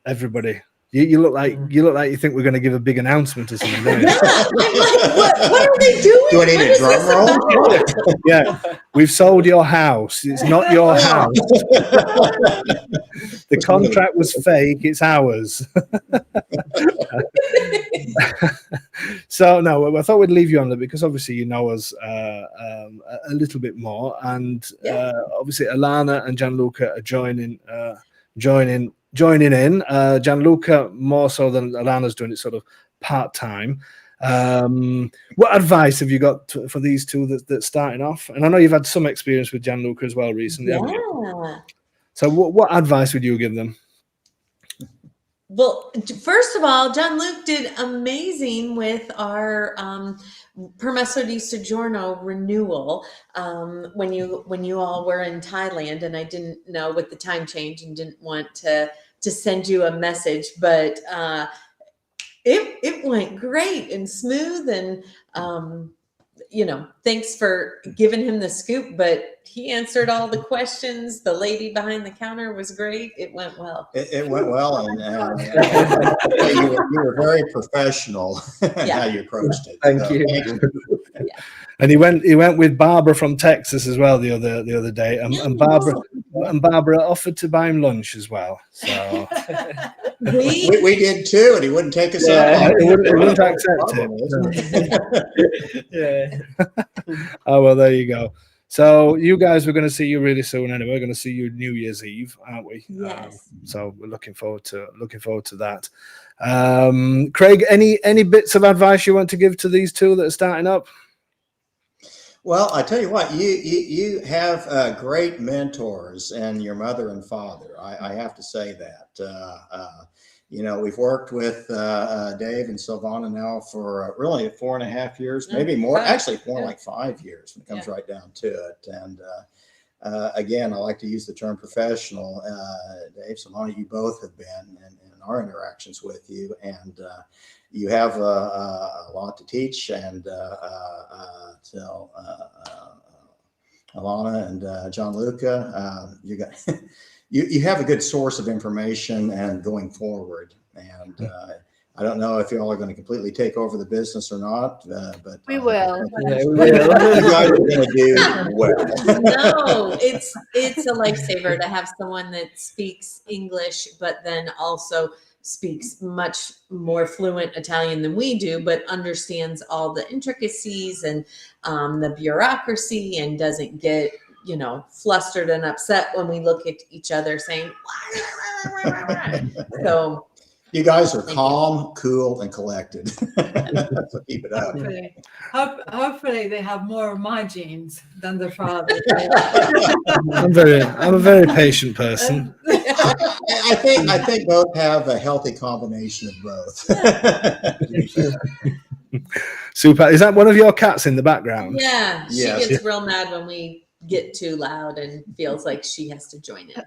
everybody. You look like you think we're going to give a big announcement or something. Don't you? What are they doing? Do I need a drum roll? Yeah, we've sold your house. It's not your house. The contract was fake. It's ours. So no, I thought we'd leave you on there because obviously you know us a little bit more, and obviously Alana and Gianluca are joining in. Gianluca more so than Alana's doing it sort of part-time. What advice have you got for these two that's starting off? And I know you've had some experience with Gianluca as well recently, haven't you? So what advice would you give them? Well, first of all, Gianluca did amazing with our Permesso di Soggiorno renewal when you all were in Thailand, and I didn't know with the time change and didn't want to send you a message, but it went great and smooth, and thanks for giving him the scoop, but he answered all the questions. The lady behind the counter was great. It went well. It went well, and you were very professional in how you approached it. Thank you. And he went with Barbara from Texas as well the other day, and Barbara offered to buy him lunch as well. So we did too, and he wouldn't take us out. He wouldn't accept it. Yeah. Oh well, there you go. So you guys, we're going to see you really soon. Anyway, we're going to see you New Year's Eve, aren't we? Yes. So we're looking forward to that. Craig, any bits of advice you want to give to these two that are starting up? Well, I tell you what, you have great mentors and your mother and father. I have to say that. We've worked with Dave and Silvana now for really 4.5 years, maybe more, actually more like 5 years when it comes right down to it. And again, I like to use the term professional. Dave, Silvana, you both have been in our interactions with you, and you have a lot to teach, and so Alana and Gianluca, you got you have a good source of information and going forward. And I don't know if you all are going to completely take over the business or not, but we will. You guys are going to do well. No, it's a lifesaver to have someone that speaks English, but then also speaks much more fluent Italian than we do, but understands all the intricacies and the bureaucracy, and doesn't get flustered and upset when we look at each other saying so you guys are calm, cool, and collected. So keep it up. Hopefully they have more of my genes than their father. I'm a very patient person. I think both have a healthy combination of both. Super. Is that one of your cats in the background? Yeah, she Yes. gets real mad when we get too loud and feels like she has to join it.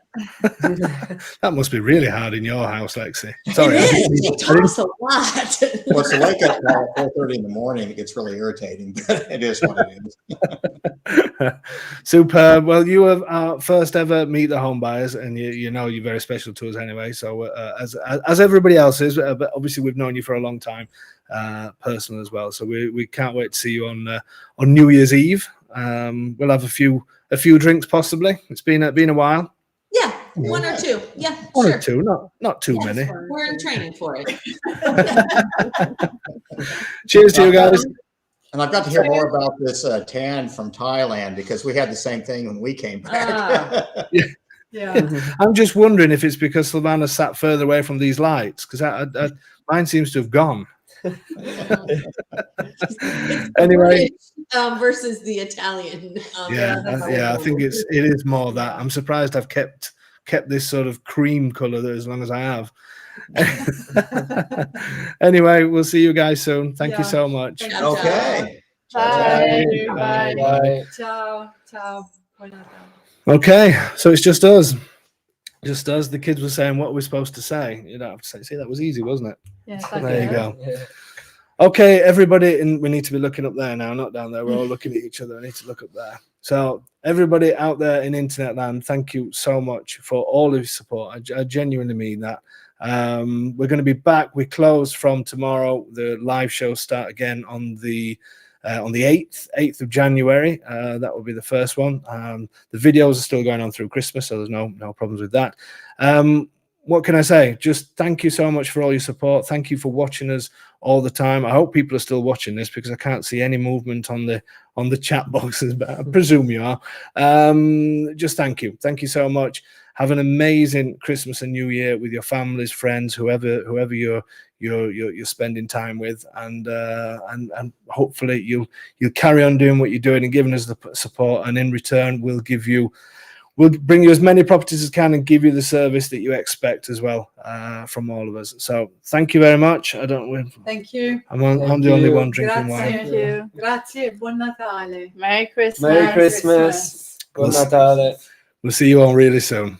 That must be really hard in your house, Lexi. Sorry. It is. She talks a lot. Well, it's a wake up call at 4:30 in the morning. It gets really irritating, but it is what it is. Superb. Well, you have our first ever Meet the Home Buyers, and you're very special to us anyway. So as everybody else is, but obviously we've known you for a long time, personal as well. So we can't wait to see you on New Year's Eve. We'll have a few drinks possibly. It's been a while. Yeah, one or two. Yeah, One sure. or two, not too many. We're in training for it. Cheers to you guys. And I've got to hear more about this tan from Thailand, because we had the same thing when we came back. Yeah. I'm just wondering if it's because Silvana sat further away from these lights, because mine seems to have gone. Anyway, versus the Italian. I think it is more that. I'm surprised I've kept this sort of cream color as long as I have. Anyway, we'll see you guys soon. Thank you so much. Okay. Bye. Bye. Bye. Ciao. Ciao. Okay, so it's just us. Just us. The kids were saying what we're supposed to say. You don't have to say. See, that was easy, wasn't it? Yeah. There you go. Yeah. Okay, everybody, and we need to be looking up there now, not down there. We're all looking at each other. I need to look up there. So, everybody out there in internet land, thank you so much for all of your support. I genuinely mean that. We're going to be back. We close from tomorrow. The live shows start again on the 8th of January. That will be the first one. The videos are still going on through Christmas, so there's no problems with that. What can I say? Just thank you so much for all your support. Thank you for watching us all the time. I hope people are still watching this because I can't see any movement on the chat boxes, but I presume you are. Just thank you. Thank you so much. Have an amazing Christmas and New Year with your families, friends, whoever you're spending time with, and hopefully you'll carry on doing what you're doing and giving us the support, and in return we'll bring you as many properties as can and give you the service that you expect as well from all of us. So thank you very much. Thank you. I'm the only one drinking wine. Thank you. Grazie. Buon Natale. Merry Christmas. Merry Christmas. Buon Natale. We'll see you all really soon.